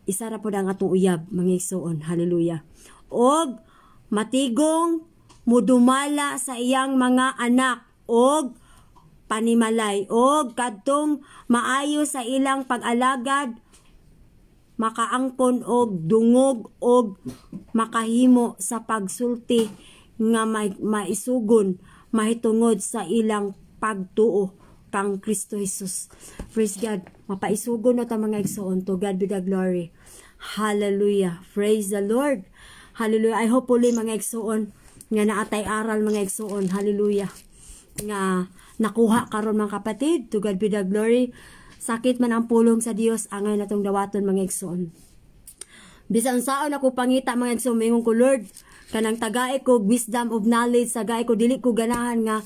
Isa ra pod ang atong uyab mga igsoon. Hallelujah. Og matigong mudumala sa iyang mga anak og panimalay og kadtong maayo sa ilang pag-alagad, makaangkon og dungog og makahimo sa pagsulti nga maisugon mahitungod sa ilang pagtuo kang Kristo Jesus. Praise God. Mapaisugon na ta mga igsoon. To God be the glory. Hallelujah. Praise the Lord. Hallelujah. I hope ulit mga igsoon nga naatay aral mga igsoon. Hallelujah. Nga nakuha karon mga kapatid. To God be the glory. Sakit man ang pulong sa Dios, angay na tong dawaton mga igsoon. Bisan saon ako pangita mga igsoon, mingon ko Lord, kanang tagae ko wisdom of knowledge, tagae ko dili ko ganahan nga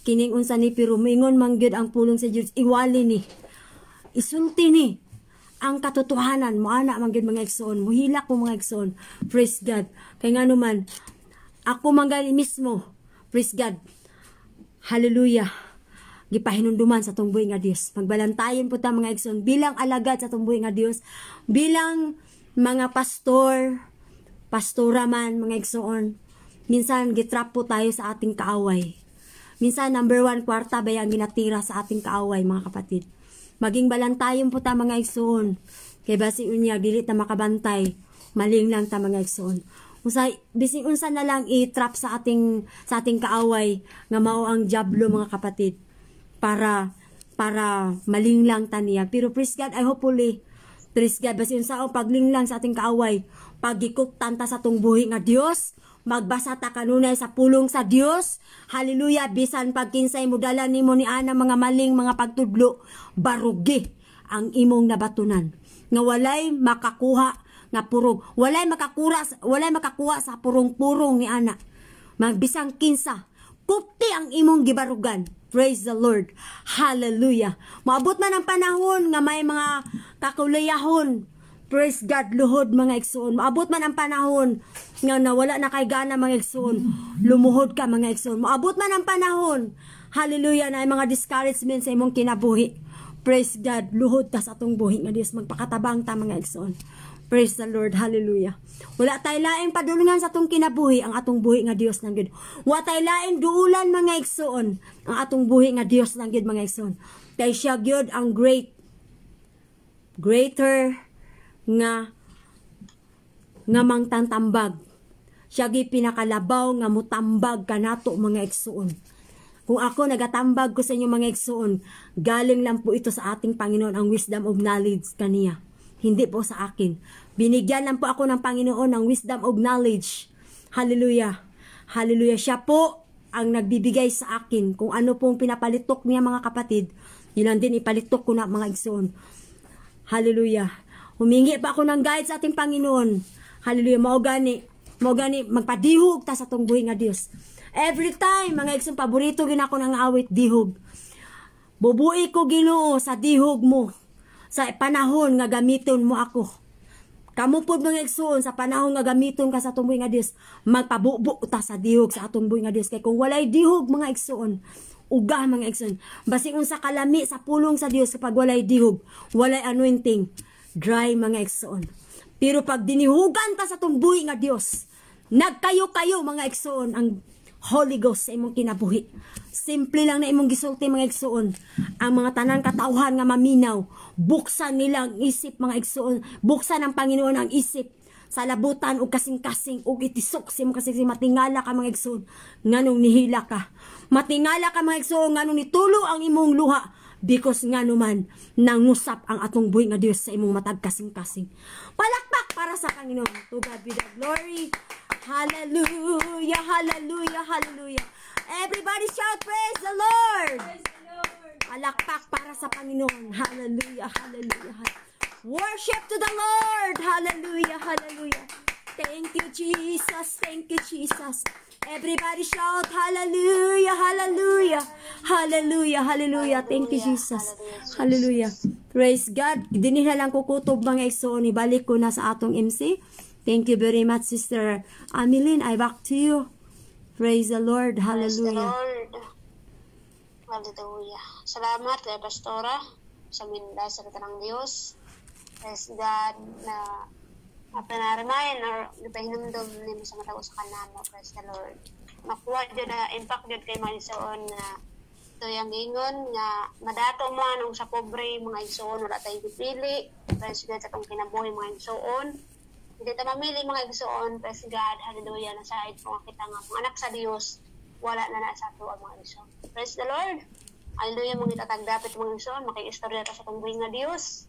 kining unsa ni, pero mingon man gyud ang pulong sa Dios, iwali ni. Isulti ni ang katotohanan mo ana man gyud mga igsoon, muhilak ko mga igsoon. Praise God. Kay ngano man ako manggali mismo. Praise God. Hallelujah. Gipahinunduman sa tong buhi nga Dios. Magbalantayon po ta mga igsoon bilang alagad sa tong buhi nga Dios, bilang mga pastor, pastora man mga igsoon. Minsan gitrap po tayo sa ating kaaway. Minsan number 1 kwarta ba ang ginatira sa ating kaaway mga kapatid. Maging balantayon po ta mga igsoon. Kay basi unya dili ta makabantay, maling lang ta mga igsoon. Usay bising unsa na lang i-trap sa ating kaaway nga mao ang diablo mga kapatid, para malinglang ta niya. Pero praise God, I hopefully praise God basi unsa ang paglinglang sa ating kaaway, pagikuktan ta sa tong buhi nga Dios, magbasa ta kanunay sa pulong sa Dios. Hallelujah. Bisan pagkinsay mudala nimo ni ana mga maling mga pagtudlo, barugi ang imong nabatunan nga walay makakuha nga purong. Walay makakuha sa purong-purong ni ana. Magbisang kinsa. Kupti ang imong gibarugan. Praise the Lord. Hallelujah. Maabot man ang panahon nga may mga kakuliyahon. Praise God, luhod mga igsoon. Maabot man ang panahon nga nawala na kay gana mga igsoon. Lumuhod ka mga igsoon. Maabot man ang panahon. Hallelujah, na mga discouragement sa imong kinabuhi. Praise God, luhod ta sa atong buhi nga Dios, magpakatabang ta mga igsoon. Praise the Lord. Hallelujah. Wala tay laing padulungan sa atong kinabuhi ang atong buhi nga Dios lang gid. Wa tay laing duulan mga igsoon ang atong buhi nga Dios lang gid mga igsoon. Kay siya gyud ang greater nga mangtantambag. Siya gyud pinakalabaw nga mutambag kanato mga igsoon. Kung ako nagatambag ko sa inyo mga igsoon, galing lang po ito sa ating Panginoon ang wisdom of knowledge kaniya. Hindi po sa akin. Binigyan lang po ako ng Panginoon ng wisdom of knowledge. Hallelujah. Hallelujah. Siya po ang nagbibigay sa akin kung ano pong pinapalitok niya mga kapatid. Yun lang din ipalitok ko na mga igsoon. Hallelujah. Humingi pa ako ng guide sa ating Panginoon. Hallelujah. Mao gani magpadihog ta sa tong buhi nga Dios. Every time mga igsoon, paborito gid ako ng awit dihog. Bubuhi ko Ginoo sa dihog mo. Sa panahon nga gamiton mo ako. Kamu pod mga igsoon sa panahon nga gamiton ka sa atong buhi nga Dios, magpabubo ta sa dihog sa atong buhi nga Dios. Kay kung walay dihog mga igsoon, uga mga igsoon, basi unsa kalami sa pulong sa Dios kapag walay dihog, walay anointing, dry mga igsoon. Pero pag dinihugan ta sa atong buhi nga Dios, nagkayo-kayo mga igsoon ang Holy Ghost sa imong kinabuhi. Simple lang na imong gisulti mga igsoon. Ang mga tanan katawhan nga maminaw, buksan nilang isip mga igsoon. Buksan ng Panginoon ang isip sa labutan o kasing-kasing o itisok sa imong kasing matingala ka mga igsoon. Nganong nihila ka. Matingala ka mga igsoon nganong nitulo ang imong luha. Because nga naman, nangusap ang atong buhi nga Dios sa imong matag kasing-kasing. Palakpak para sa Panginoon. To God be the glory. Hallelujah, hallelujah, hallelujah. Everybody shout, praise the Lord. Praise the Lord. Palakpak para sa Panginoon. Hallelujah, hallelujah. Worship to the Lord. Hallelujah, hallelujah. Thank you, Jesus. Thank you, Jesus. Everybody shout, hallelujah, hallelujah. Hallelujah, hallelujah. Thank you, Jesus. Hallelujah. Praise God. Dinin na lang kukutob mga igsoon. Ibalik ko na sa atong MC. Thank you very much, Sister Ameline. I back to you. Praise the Lord. Hallelujah. Praise the Lord. Hallelujah. Salamat kay Pastora sa minda sa ng Diyos. Praise God na pinaramayan or ipahinumdum ni mo sa matao sa kanamo. Praise the Lord. Makuha dyan na impact dyan kay mga isoon na ito yung ingon nga madato mo anong sa pobre mga isoon wala tayo pipili. Praise God sa itong kinabuhi mga isoon. Hindi tayo mamili mga igsoon, praise God, hallelujah, na sa mga kita nga, mga anak sa Diyos, wala na nasa ato ang mga igsoon. Praise the Lord, hallelujah, mga itatag dapat mga igsoon, makiistorya ta sa tungbuhin nga Diyos.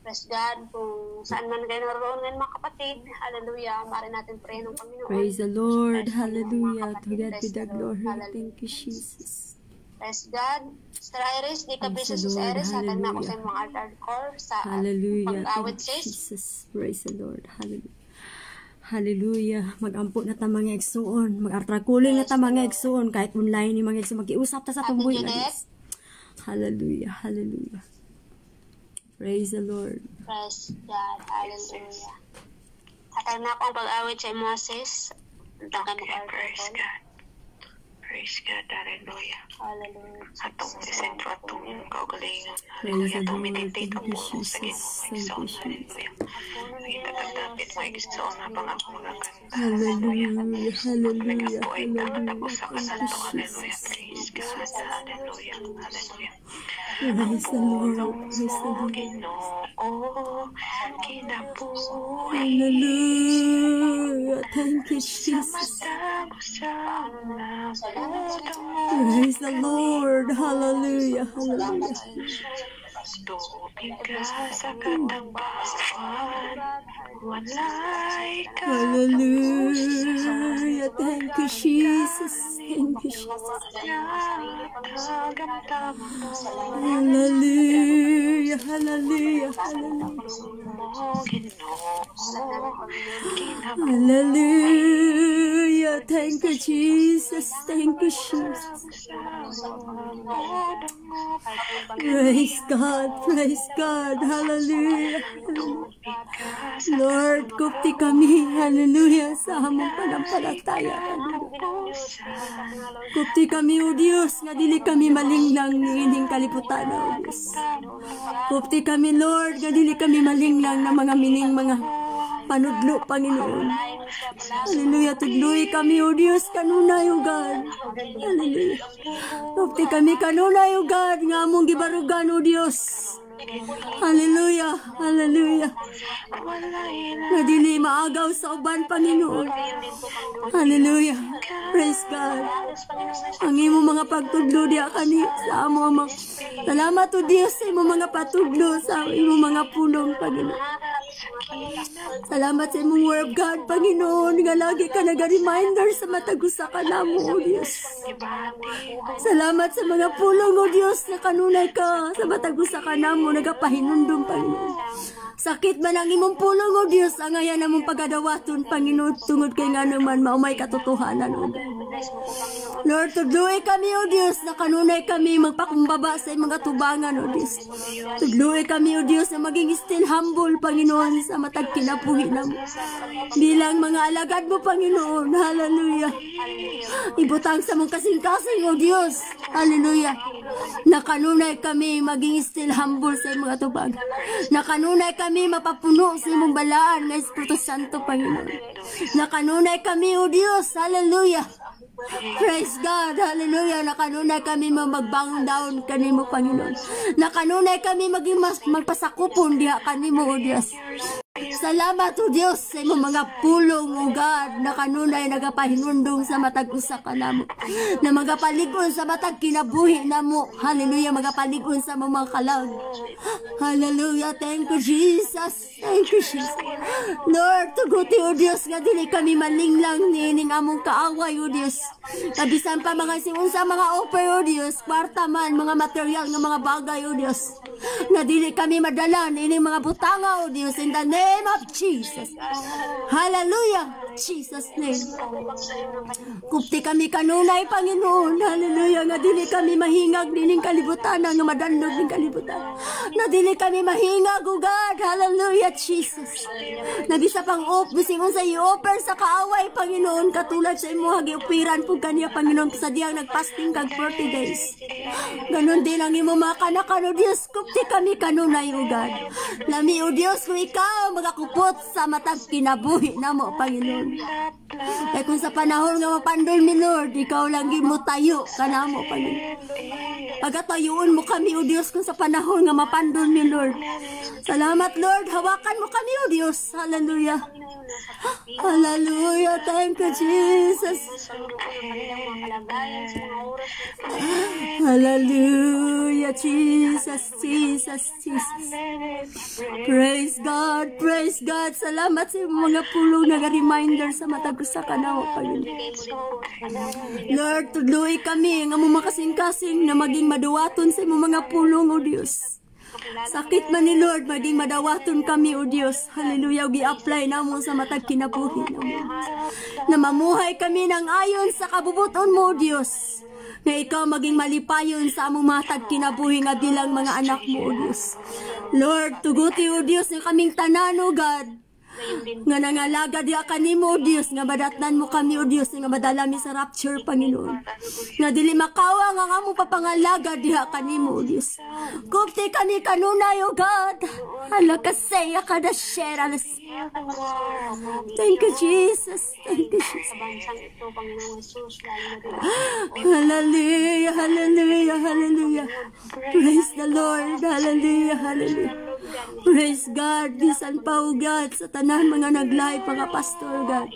Praise God, kung saan man kayo naroon ngayon mga kapatid, hallelujah, mari natin pray ng Panginoon. Praise the Lord, hallelujah, to God be the glory, thank you Jesus. Praise God. Sister Iris, di ka bisa si Iris. Hatag na ako sa mga altar core sa pag-awit sis. Jesus. Praise the Lord. Hallelujah. Hallelujah. Mag-ampo na ta mga igsoon. Mag-artrakuling na ta mga igsoon. Kahit online ni mga igsoon. Mag-iusap ta sa tumboy na Diyos. Hallelujah. Hallelujah. Praise the Lord. Praise God. Hallelujah. Hatag na ako ang pag-awit sa mga sis. Praise God. Praise God, hallelujah. Hallelujah. Atong isentro atong kaugalingon. Hallelujah. Atong meditate ang puno sa Ginoong. Hallelujah. Itatagdapit mga igsoon habang ako magaganda. Hallelujah. Hallelujah. Nag-apo ay tapos ka sa to. Hallelujah. Praise God. Hallelujah. Hallelujah. Praise the Lord. Praise the Lord. Ginoo, kinabuhi. Hallelujah. Thank you, Jesus. Praise the Lord. Hallelujah. Hallelujah. Tubig ka sa katambahan, walay ka. Hallelujah. Thank you, Jesus. Thank you, Jesus. Hallelujah. Hallelujah. Hallelujah. Hallelujah. Thank you, Jesus. Thank you, Jesus. Praise God. Praise God. Hallelujah. Lord, kupti kami. Hallelujah. Sa among panampalataya. Kupti kami, O Diyos, nga dili kami malinglang ining kaliputan, O Diyos. Kupti kami, Lord, nga dili kami malinglang na mga mining mga panudlo, Panginoon. Hallelujah. Tudloy kami, O Diyos, kanunay, O God. Hallelujah. Kupti kami kanunay, O God, nga among gibarugan, O Diyos. Hallelujah. Hallelujah. Na dili maagaw sa uban, Panginoon. Hallelujah. Praise God. Ang imo mga pagtudlo diya kani sa amo amang. Salamat, O Diyos, sa imo mga patudlo, sa imo mga pulong, Panginoon. Salamat sa imong word of God, Panginoon, nga lagi ka nag-reminder sa matag usa ka namo, O Diyos. Salamat sa mga pulong, O Diyos, na kanunay ka sa matag usa ka namo, nagapahinundong, Panginoon. Sakit man ang imong pulong, O Diyos, ang ayan namong pagadawaton, Panginoon, tungod kay nga naman maumay katotohanan, O God. Lord, tudloy kami, O Diyos, na kanunay kami magpakumbaba sa imong katubangan, O Diyos. Tudloy kami, O Diyos, na maging still humble, Panginoon, sa matag kinabuhi na mo. Bilang mga alagad mo, Panginoon. Hallelujah. Ibutang sa mong kasing-kasing, O Diyos. Hallelujah. Nakanunay kami maging still humble sa imong katubangan. Nakanunay kami mapapuno sa imong balaan ng Espiritu Santo, Panginoon. Nakanunay kami, O Diyos. Hallelujah. Praise God. Hallelujah. Nakanunay kami magbangon down kanimo, Panginoon. Nakanunay kami maging magpasakupon diha kanimo, O Diyos. Salamat, O Diyos, sa imong mga pulong, O God, na kanunay nagapahinundong sa matag usa ka namo, na magapalig-on sa matag kinabuhi namo. Hallelujah, magapalig-on sa mga kalag. Hallelujah. Thank you, Jesus. Thank you, Jesus. Lord, tuguti, O Diyos, nga dili kami malinglang nining among kaaway, O Diyos. Kabisan pa mga siunsa mga offer, O Diyos, kwarta man, mga material nga mga bagay, O Diyos. Na dili kami madala nining mga butanga, O Diyos, in the name of Jesus. Hallelujah. Jesus name. Kupti kami kanunay, Panginoon. Hallelujah. Nga dili kami mahingag nining kalibutan, nga madandog ning kalibutan. Na dili kami mahingag, O God. Hallelujah, Jesus. Nabisa pang bising unsa i-offer sa kaaway, Panginoon, katulad sa imo giupiran pug kaniya, Panginoon, sa diyang nagpasting kag 40 days. Ganon din ang imo mga kanakan, O Diyos. Kupti kami kanunay, O God. Lami, O Diyos, kung ikaw magakupot sa matag kinabuhi namo, Panginoon. Kaya kung sa panahon nga mapandol mi, Lord, ikaw lang gimutayo kanamo, Panginoon. Pagatayoon mo kami, O Diyos, kung sa panahon nga mapandol mi, Lord. Salamat, Lord. Hawakan mo kami, O Diyos. Hallelujah. Hallelujah. Thank you, Jesus. Hallelujah, Jesus, Jesus, Jesus. Praise God, praise God. Salamat sa mga pulong nag-reminder sa matag usa ka namo, Panginoon. Lord, tudloy kami nga mo makasing-kasing na maging maduwaton sa imong mga pulong, O Diyos. Sakit man ni Lord, maging madawaton kami, O Diyos. Hallelujah. Gi-apply na mo sa matag kinabuhi na mo. Na mamuhay kami ng ayon sa kabubuton mo, O Diyos. Na ikaw maging malipayon sa among matag kinabuhi nga bilang mga anak mo, O Diyos. Lord, tuguti, O Diyos, ng kaming tanan, O God. Nga nangalaga diya kanimo, O Diyos, nga madatnan mo kami, O Diyos, nga madalami sa rapture, Panginoon. Nga dili makawa nga mo papangalaga diya kanimo, O Diyos. Kupti kani kanunay, O God. Hala kasaya kada share. Thank you, Jesus. Thank you, Jesus. Hallelujah, hallelujah, hallelujah. Praise the Lord. Hallelujah, hallelujah. Praise God. Bisan pa, O God, sa tanan mga nag-live, mga pastor, God.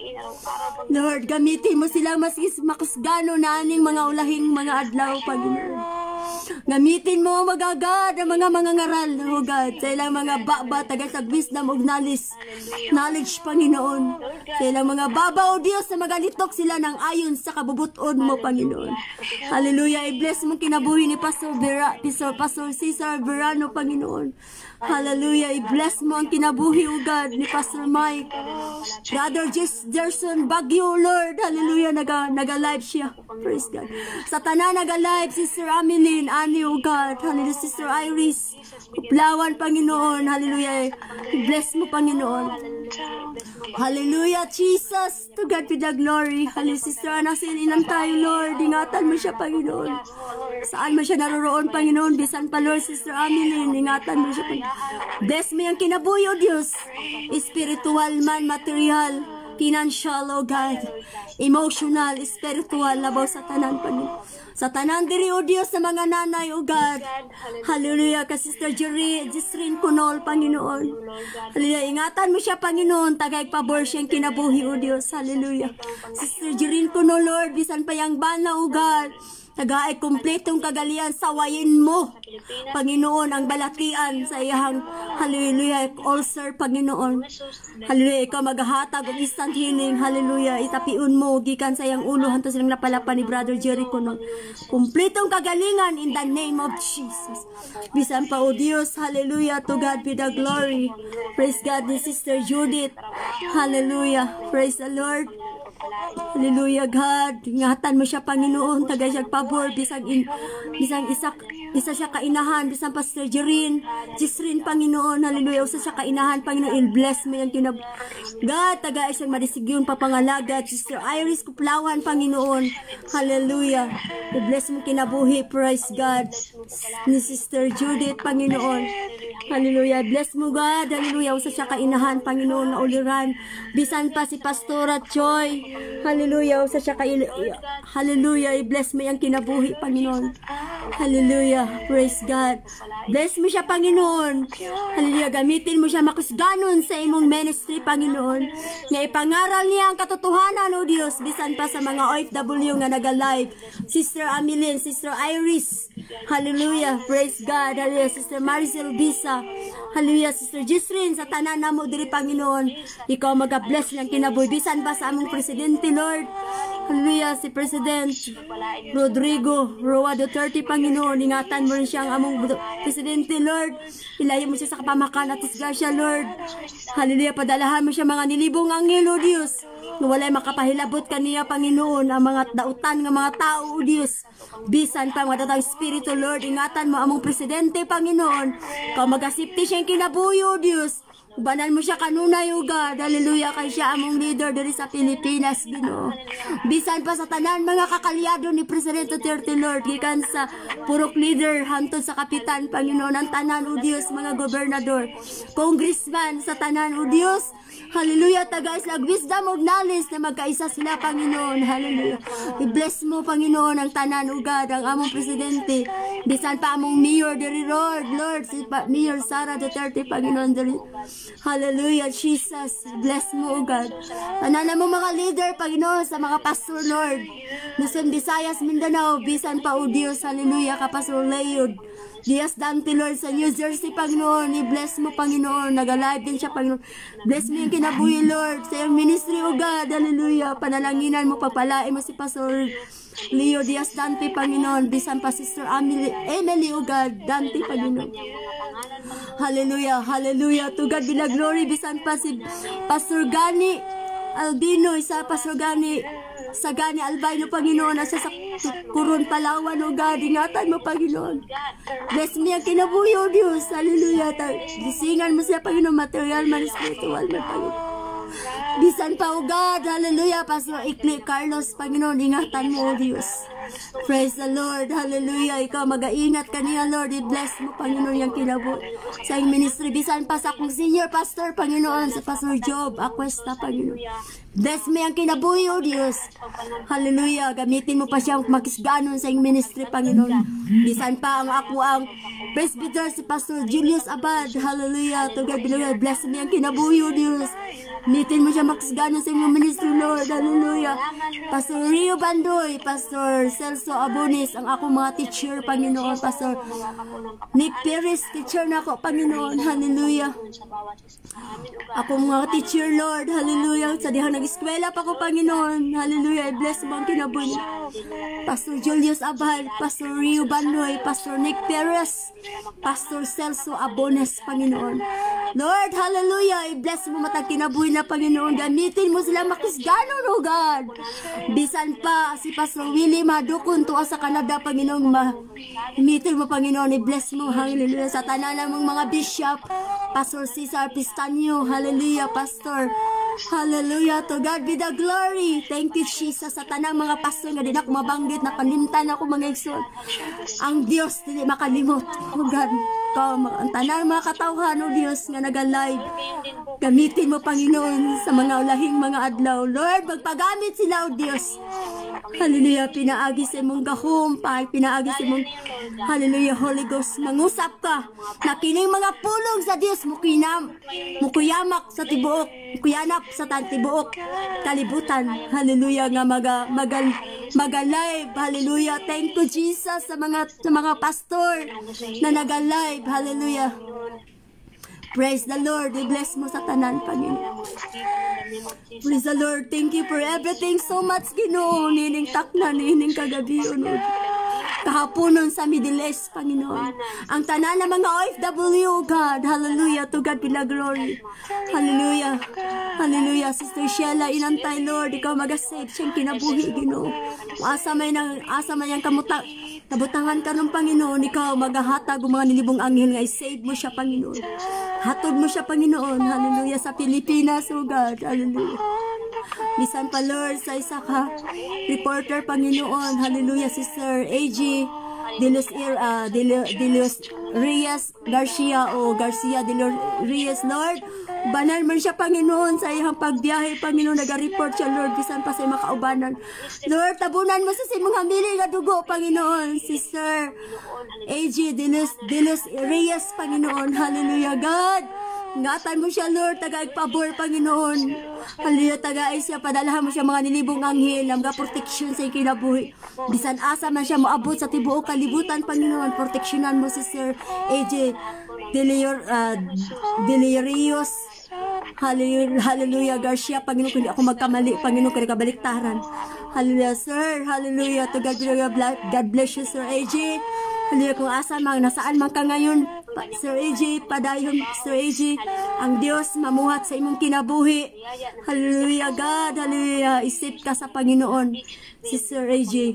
Lord, gamitin mo sila masis makusgano na aning mga ulahing mga adlaw, Panginoon. Gamitin mo, magagad, ang mga ngaral, oh God. Sa ilang mga baba, tagal sa wisdom of knowledge, Panginoon. Sa ilang mga baba, oh Diyos, na magalitok sila ng ayon sa kabubuton mo, Panginoon. Hallelujah. I-bless mo kinabuhi ni Pastor Cesar Verano, Panginoon. Hallelujah. I-bless mo ang kinabuhi, oh God, ni Pastor Mike. Brother Gerson Bagyo, Lord. Hallelujah. Naga-live siya. Praise God. Sa tanan naga-live, Sister Ameline, Ani, oh God. Hallelujah. Sister Iris, Kuplawan, Panginoon. Hallelujah. I-bless mo, Panginoon. Hallelujah, Jesus. To God be the glory. Hallelujah. Sister Ana, sininan tayo, Lord. Ingatan mo siya, Panginoon. Saan mo siya naroroon, Panginoon? Bisan pa, Lord, Sister Ameline. Ingatan mo siya, Panginoon. Bless mo yung kinabuhi, O Diyos. Spiritual man, material, financial, O God. Emotional, spiritual, labaw sa tanan, Panginoon. Sa tanan diri, O Diyos, sa mga nanay, O God. Hallelujah. Ka Sister Jesrin Kunol, Panginoon. Hallelujah. Ingatan mo siya, Panginoon. Tagay pabor siyang kinabuhi, O Diyos. Hallelujah. Sister Jesrin Kunol, Lord. Bisan pa yang bana, O God. Tagaay kumpletong kagalian, sawayin mo, Panginoon, ang balatian sa iyang, hallelujah, ulcer, Panginoon. Hallelujah, ikaw maghahatag ng instant healing, hallelujah, itapiun mo, gikan sa iyang ulo, hantos silang napalapan ni Brother Jericho, no? Kumpletong kagalingan in the name of Jesus. Bisan pa, O Diyos, hallelujah, to God be the glory. Praise God, ni Sister Judith, hallelujah, praise the Lord. Hallelujah, God. Ingatan mo siya, Panginoon. Tagay siya pabor. Bisang isa siya kainahan. Bisang Pastor Jesrin, Panginoon. Hallelujah. Usa siya kainahan, Panginoon. Il-bless mo yan God, tagay siyang madisigyon papangalaga. Sister Iris Kuplawan, Panginoon. Hallelujah. I-bless mo kinabuhi. Praise God. Ni Sister Judith, Panginoon. Hallelujah. Bless mo, God. Hallelujah. Usa siya kainahan, Panginoon, na uliran. Bisan pa si Pastora Joy. Hallelujah. Usa siya hallelujah. I-bless mo yung kinabuhi, Panginoon. Hallelujah. Praise God. Bless mo siya, Panginoon. Hallelujah. Gamitin mo siya makusganon sa imong ministry, Panginoon. Nga ipangaral niya ang katotohanan, O Diyos. Bisan pa sa mga OFW nga nag-alive. Sister Ameline, Sister Iris. Hallelujah. Praise God. Hallelujah. Sister Maricel Bisa. Hallelujah. Sister Jesrin, sa tanan na mo diri, Panginoon. Ikaw mag-bless ng kinabuhi. Bisan pa sa among Presidente, Lord. Hallelujah. Si President Rodrigo Roa Duterte, Panginoon. Ingatan mo rin siya ang among Presidente, Lord. Ilayo mo siya sa kapamakan at isgasya, Lord. Hallelujah. Padalahan mo siya mga nilibong anghel, O Diyos. Walay makapahilabot kaniya, Panginoon, ang mga dautan ng mga tao, O Diyos. Bisan pa mga datang Espiritu, Lord. Ingatan mo among Presidente, Panginoon. Kau mag-asipti siyang kinabuhi, O Diyos. Banan mo siya kanunay, O God. Hallelujah. Kay siya among leader diri sa Pilipinas, Ginoo. Bisan pa sa tanan mga kakalyado ni Presidente Duterte, Lord. Gikan sa purok leader hantod sa kapitan, Panginoon, ang tanan, O Diyos, mga gobernador, congressman sa tanan, O Diyos. Hallelujah. Tagay sila wisdom of knowledge na magkaisa sila, Panginoon. Hallelujah. I-bless mo, Panginoon, ang tanan, O God, ang among Presidente. Bisan pa among mayor diri, Lord, si Mayor Sara Duterte, Panginoon, diri. Hallelujah, Jesus. Bless mo, O God. Tanan mo mga leader, Panginoon, sa mga pastor, Lord. Luzon, Visayas, Mindanao, bisan pa, O Diyos. Hallelujah, ka Pastor Leod Diaz Dante, Lord, sa New Jersey, Panginoon. I-bless mo, Panginoon. Nag-alive din siya, Panginoon. Bless mo yung kinabuhi, Lord, sa iyong ministry, O God. Hallelujah. Panalanginan mo, papalain mo si Pastor Leo Diaz Dante, Panginoon. Bisan pa Sister Emily, O God. Dante, Panginoon. Hallelujah. Hallelujah. To God be the glory. Bisan pa si Pastor Gani Albino, isa Pastor Gani Sagani Albino, Panginoon, nasa sa Kuron, Palawan, O God. Ingatan mo, Panginoon. Bless mo yung kinabuhi, O Diyos. Hallelujah. Gisingan mo siya, Panginoon, material man, spiritual man, Panginoon. Bisan pa, O God. Hallelujah. Pastor Ikli Carlos, Panginoon, ingatan mo, O Diyos. Praise the Lord. Hallelujah. Ikaw mag-aingat kaniya, Lord. I-bless mo, Panginoon, yung kinabuhi sa iyong ministry. Bisan pa sa akong senior pastor, Panginoon, sa Pastor Job Aquesta, Panginoon. Bless mo ang kinabuhi, O Diyos. Hallelujah. Gamitin mo pa siyang makisganon sa iyong ministry, Panginoon. Bisan pa ang ako ang presbyter si Pastor Julius Abad. Hallelujah. To God be the glory. Bless mo ang kinabuhi, O Diyos. Gamitin mo siya makisganon sa iyong ministry, Lord. Hallelujah. Pastor Rio Bandoy, Pastor Celso Abonis, ang ako mga teacher, Panginoon. Pastor Nick Perez, teacher na ako, Panginoon. Hallelujah. Ako mga teacher, Lord. Hallelujah. Sa dihang nag-eskwela pa ko, Panginoon. Hallelujah. I bless mo ang kinabuhi. Pastor Julius Abad, Pastor Rio Bandoy, Pastor Nick Perez, Pastor Celso Abones, Panginoon. Lord, hallelujah. I bless mo matag kinabuhi na, Panginoon. Gamitin mo sila makisganon, O God. Bisan pa si Pastor Willie Madukon tuwa sa Canada, Panginoon. Gamitin mo, Panginoon. I bless mo, hallelujah. Sa tanan ng mga bishop, Pastor Cesar Pistanyo, hallelujah, Pastor. Hallelujah, to God be the glory. Thank you, Jesus. Sa tanang mga pastor nga din ako mabanggit na kalimtan ako mga igsoon. Ang Diyos hindi makalimot. Oh God, ang tanang mga katawhan, oh Diyos, nga nag-alive. Gamitin mo, Panginoon, sa mga ulahing mga adlaw. Lord, magpagamit sila, oh Diyos. Hallelujah, pinaagi sa imong gahom, pinaagi sa imong, hallelujah, Holy Ghost. Mangusap ka na kining mga pulong sa Diyos, mukuyamak sa tibuok, mukuyanap sa tibuok kalibutan. Hallelujah, nga mag-alive. Hallelujah. Thank you, Jesus, sa mga pastor na nag-alive. Hallelujah. Praise the Lord. I bless mo sa tanan, Panginoon. Praise the Lord. Thank you for everything so much, Ginoo. Nining takna, nining kagabi, Lord. Kahaponon sa Middle East, Panginoon. Ang tanan ng mga OFW, God. Hallelujah. To God be the glory. Hallelujah. Hallelujah. Sister Sheila, inantay, Lord. Ikaw mag-save siyang kinabuhi, Ginoo. Asa may ang kamutak. Nabutangan ka ng Panginoon, ikaw maghahatag ng mga nilibong anghel nga i-save mo siya, Panginoon. Hatod mo siya, Panginoon. Hallelujah. Sa Pilipinas, oh God. Hallelujah. Bisan pa, Lord, sa isa ka reporter, Panginoon. Hallelujah. Sister A.G. De Los Reyes Garcia o Garcia de los Reyes, Lord. Banal man siya, Panginoon, sa iyang pagbiyahe, Panginoon. Nag-report siya, Lord, bisan pa sa iyang makaubanan. Lord, tabunan mo sa mga hamili nga dugo, Panginoon. Sister A.G. De Los Reyes, Panginoon. Hallelujah, God. Ngatan mo siya, Lord, taga-ipabor, Panginoon. Hallelujah, taga-ay siya, padalahan mo siya mga nilibong anghel, mga protection sa ikinabuhi. Bisan asa man siya moabot sa tibuok kalibutan, Panginoon, proteksyonan mo si Sir A.J. De Rios. Hallelujah, Garcia, Panginoon, kung ako magkamali, Panginoon, kung kabaliktaran. Hallelujah, Sir. Hallelujah, to God bless you, Sir A.J. Hallelujah, kung asa man, nasaan man ka ngayon, Sir AJ, padayon, Sir AJ, ang Diyos mamuhat sa imong kinabuhi. Hallelujah, God. Hallelujah. Isip ka sa Panginoon, si Sir AJ.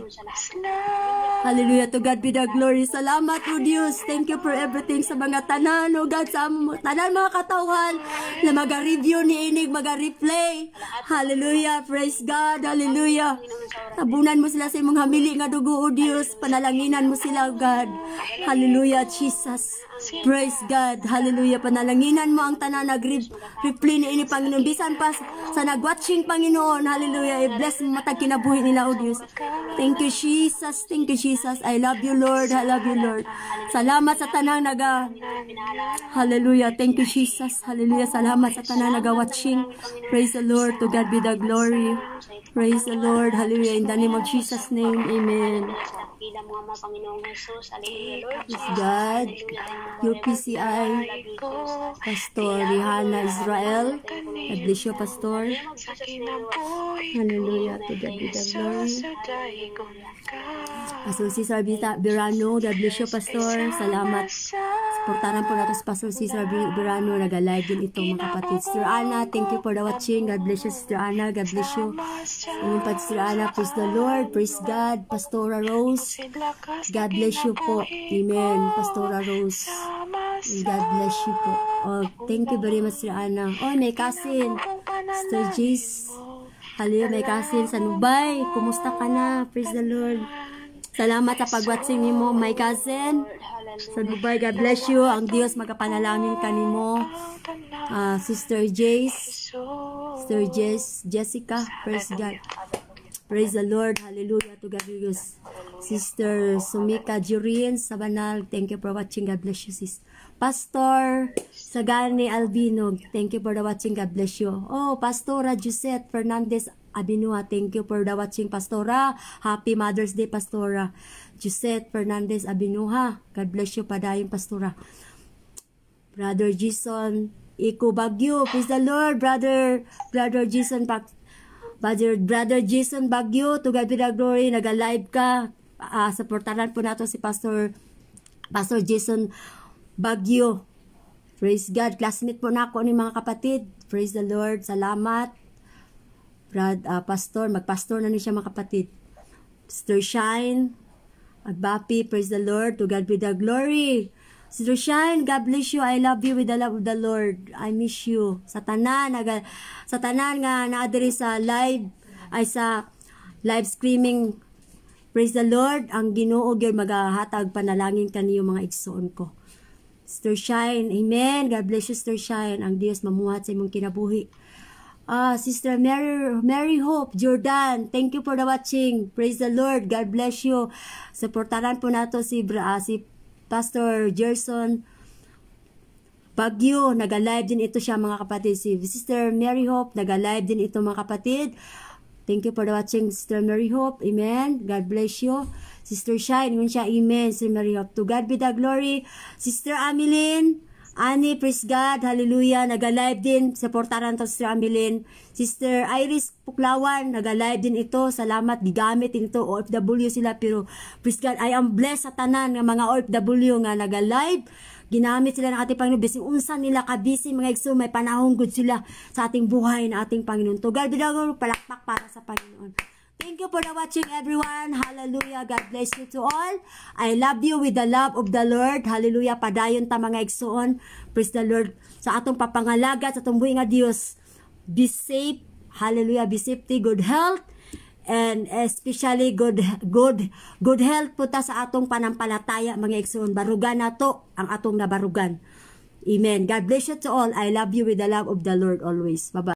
Hallelujah. To God be the glory. Salamat, O Diyos. Thank you for everything sa mga tanan, O God, sa tanan mga katawhan na mag-review ni inig, mag-replay. Hallelujah. Praise God. Hallelujah. Tabunan mo sila sa imong hamili nga dugo, O Diyos. Panalanginan mo sila, O God. Hallelujah, Jesus. Praise God. Hallelujah. Panalanginan mo ang tanan nag-replay ni ini, Panginoon. Bisan pa sa nag-watching, Panginoon. Hallelujah. I-bless mo matag kinabuhi nila, O Diyos. Thank you, Jesus. Thank you, Jesus. I love you, Lord. I love you, Lord. Salamat sa tanang Hallelujah. Thank you, Jesus. Hallelujah. Salamat sa tanang naga-watching. Praise the Lord. To God be the glory. Praise the Lord. Hallelujah. In the name of Jesus' name. Amen. Praise God. UPCI, Pastor Rihanna Israel. God bless you, Pastor. Hallelujah. To God be the glory. Pastor Cesar Birano. God bless you, Pastor. Salamat. Supportaran po natin si Pastor Cesar Birano. Nag-alive din ito, mga kapatid. Sister Anna, thank you for the watching. God bless you, Sister Anna. God bless you. Inyong Sister Anna, praise the Lord. Praise God. Pastora Rose. God bless you po. Amen. Pastora Rose. God bless you po. Oh, thank you very much, Sister Anna. Oh, may cousin. Sister Jace. Hallelujah, may cousin sa Nubay. Kumusta ka na? Praise the Lord. Salamat sa pag-watching mo, my cousin. Sa Dubai, God bless you. Ang Diyos magapanalangin ka nimo. Sister Jace. Sister Jessica, praise God. Praise the Lord. Hallelujah to God. Sister Sumika Jurin Sabanal, thank you for watching. God bless you, sis. Pastor Sagani Albino, thank you for the watching. God bless you. Oh, Pastora Josette Fernandez Abinua, thank you for the watching, Pastora. Happy Mother's Day, Pastora Josette Fernandez Abinua. God bless you, padayon, Pastora. Brother Jason Iko Bagyo, praise the Lord. Brother Jason Brother Jason Bagyo, to God be the glory. Nag-live ka. Supportaran po nato si Pastor Jason Bagyo. Praise God. Classmate po na ako ni mga kapatid. Praise the Lord. Salamat. Pastor, magpastor na ni siya mga kapatid. Sister Shine Agbapi, praise the Lord. To God be the glory. Sister Shine, God bless you. I love you with the love of the Lord. I miss you. Sa tanan nga naadiri sa live ay sa live streaming. Praise the Lord. Ang Ginoo gyud magahatag panalangin kaniyo mga igsoon ko. Sister Shine, amen. God bless you, Sister Shine. Ang Dios mamuhat sa imong kinabuhi. Sister Mary Hope Jordan, thank you for the watching. Praise the Lord. God bless you. Suportaran po nato si Pastor Gerson Bagyo. Naga-live din ito siya mga kapatid. Si Sister Mary Hope, naga-live din ito mga kapatid. Thank you for the watching, Sister Mary Hope. Amen. God bless you. Sister Shine, yun siya. Amen. Sister Mary Hope. To God be the glory. Sister Ameline, Ani, praise God. Hallelujah. Naga-live din. Supportaran to Sister Ameline. Sister Iris Puklawan, naga-live din ito. Salamat. Gigamit din ito. OFW sila. Pero praise God, I am blessed sa tanan ng mga OFW nga naga-live. Ginamit sila ng ating Panginoon. Bising unsan nila kabisi mga igsoon, may panahon good sila sa ating buhay na ating Panginoon. To God be the glory, palakpak para sa Panginoon. Thank you for the watching, everyone. Hallelujah. God bless you to all. I love you with the love of the Lord. Hallelujah. Padayon ta mga igsoon. Praise the Lord. Sa atong papangalaga, sa atong buhay nga Dios. Be safe. Hallelujah. Be safety, good health. And especially good health po ta sa atong panampalataya mga igsoon. Barugan nato ang atong nabarugan. Amen. God bless you to all. I love you with the love of the Lord always. Bye-bye.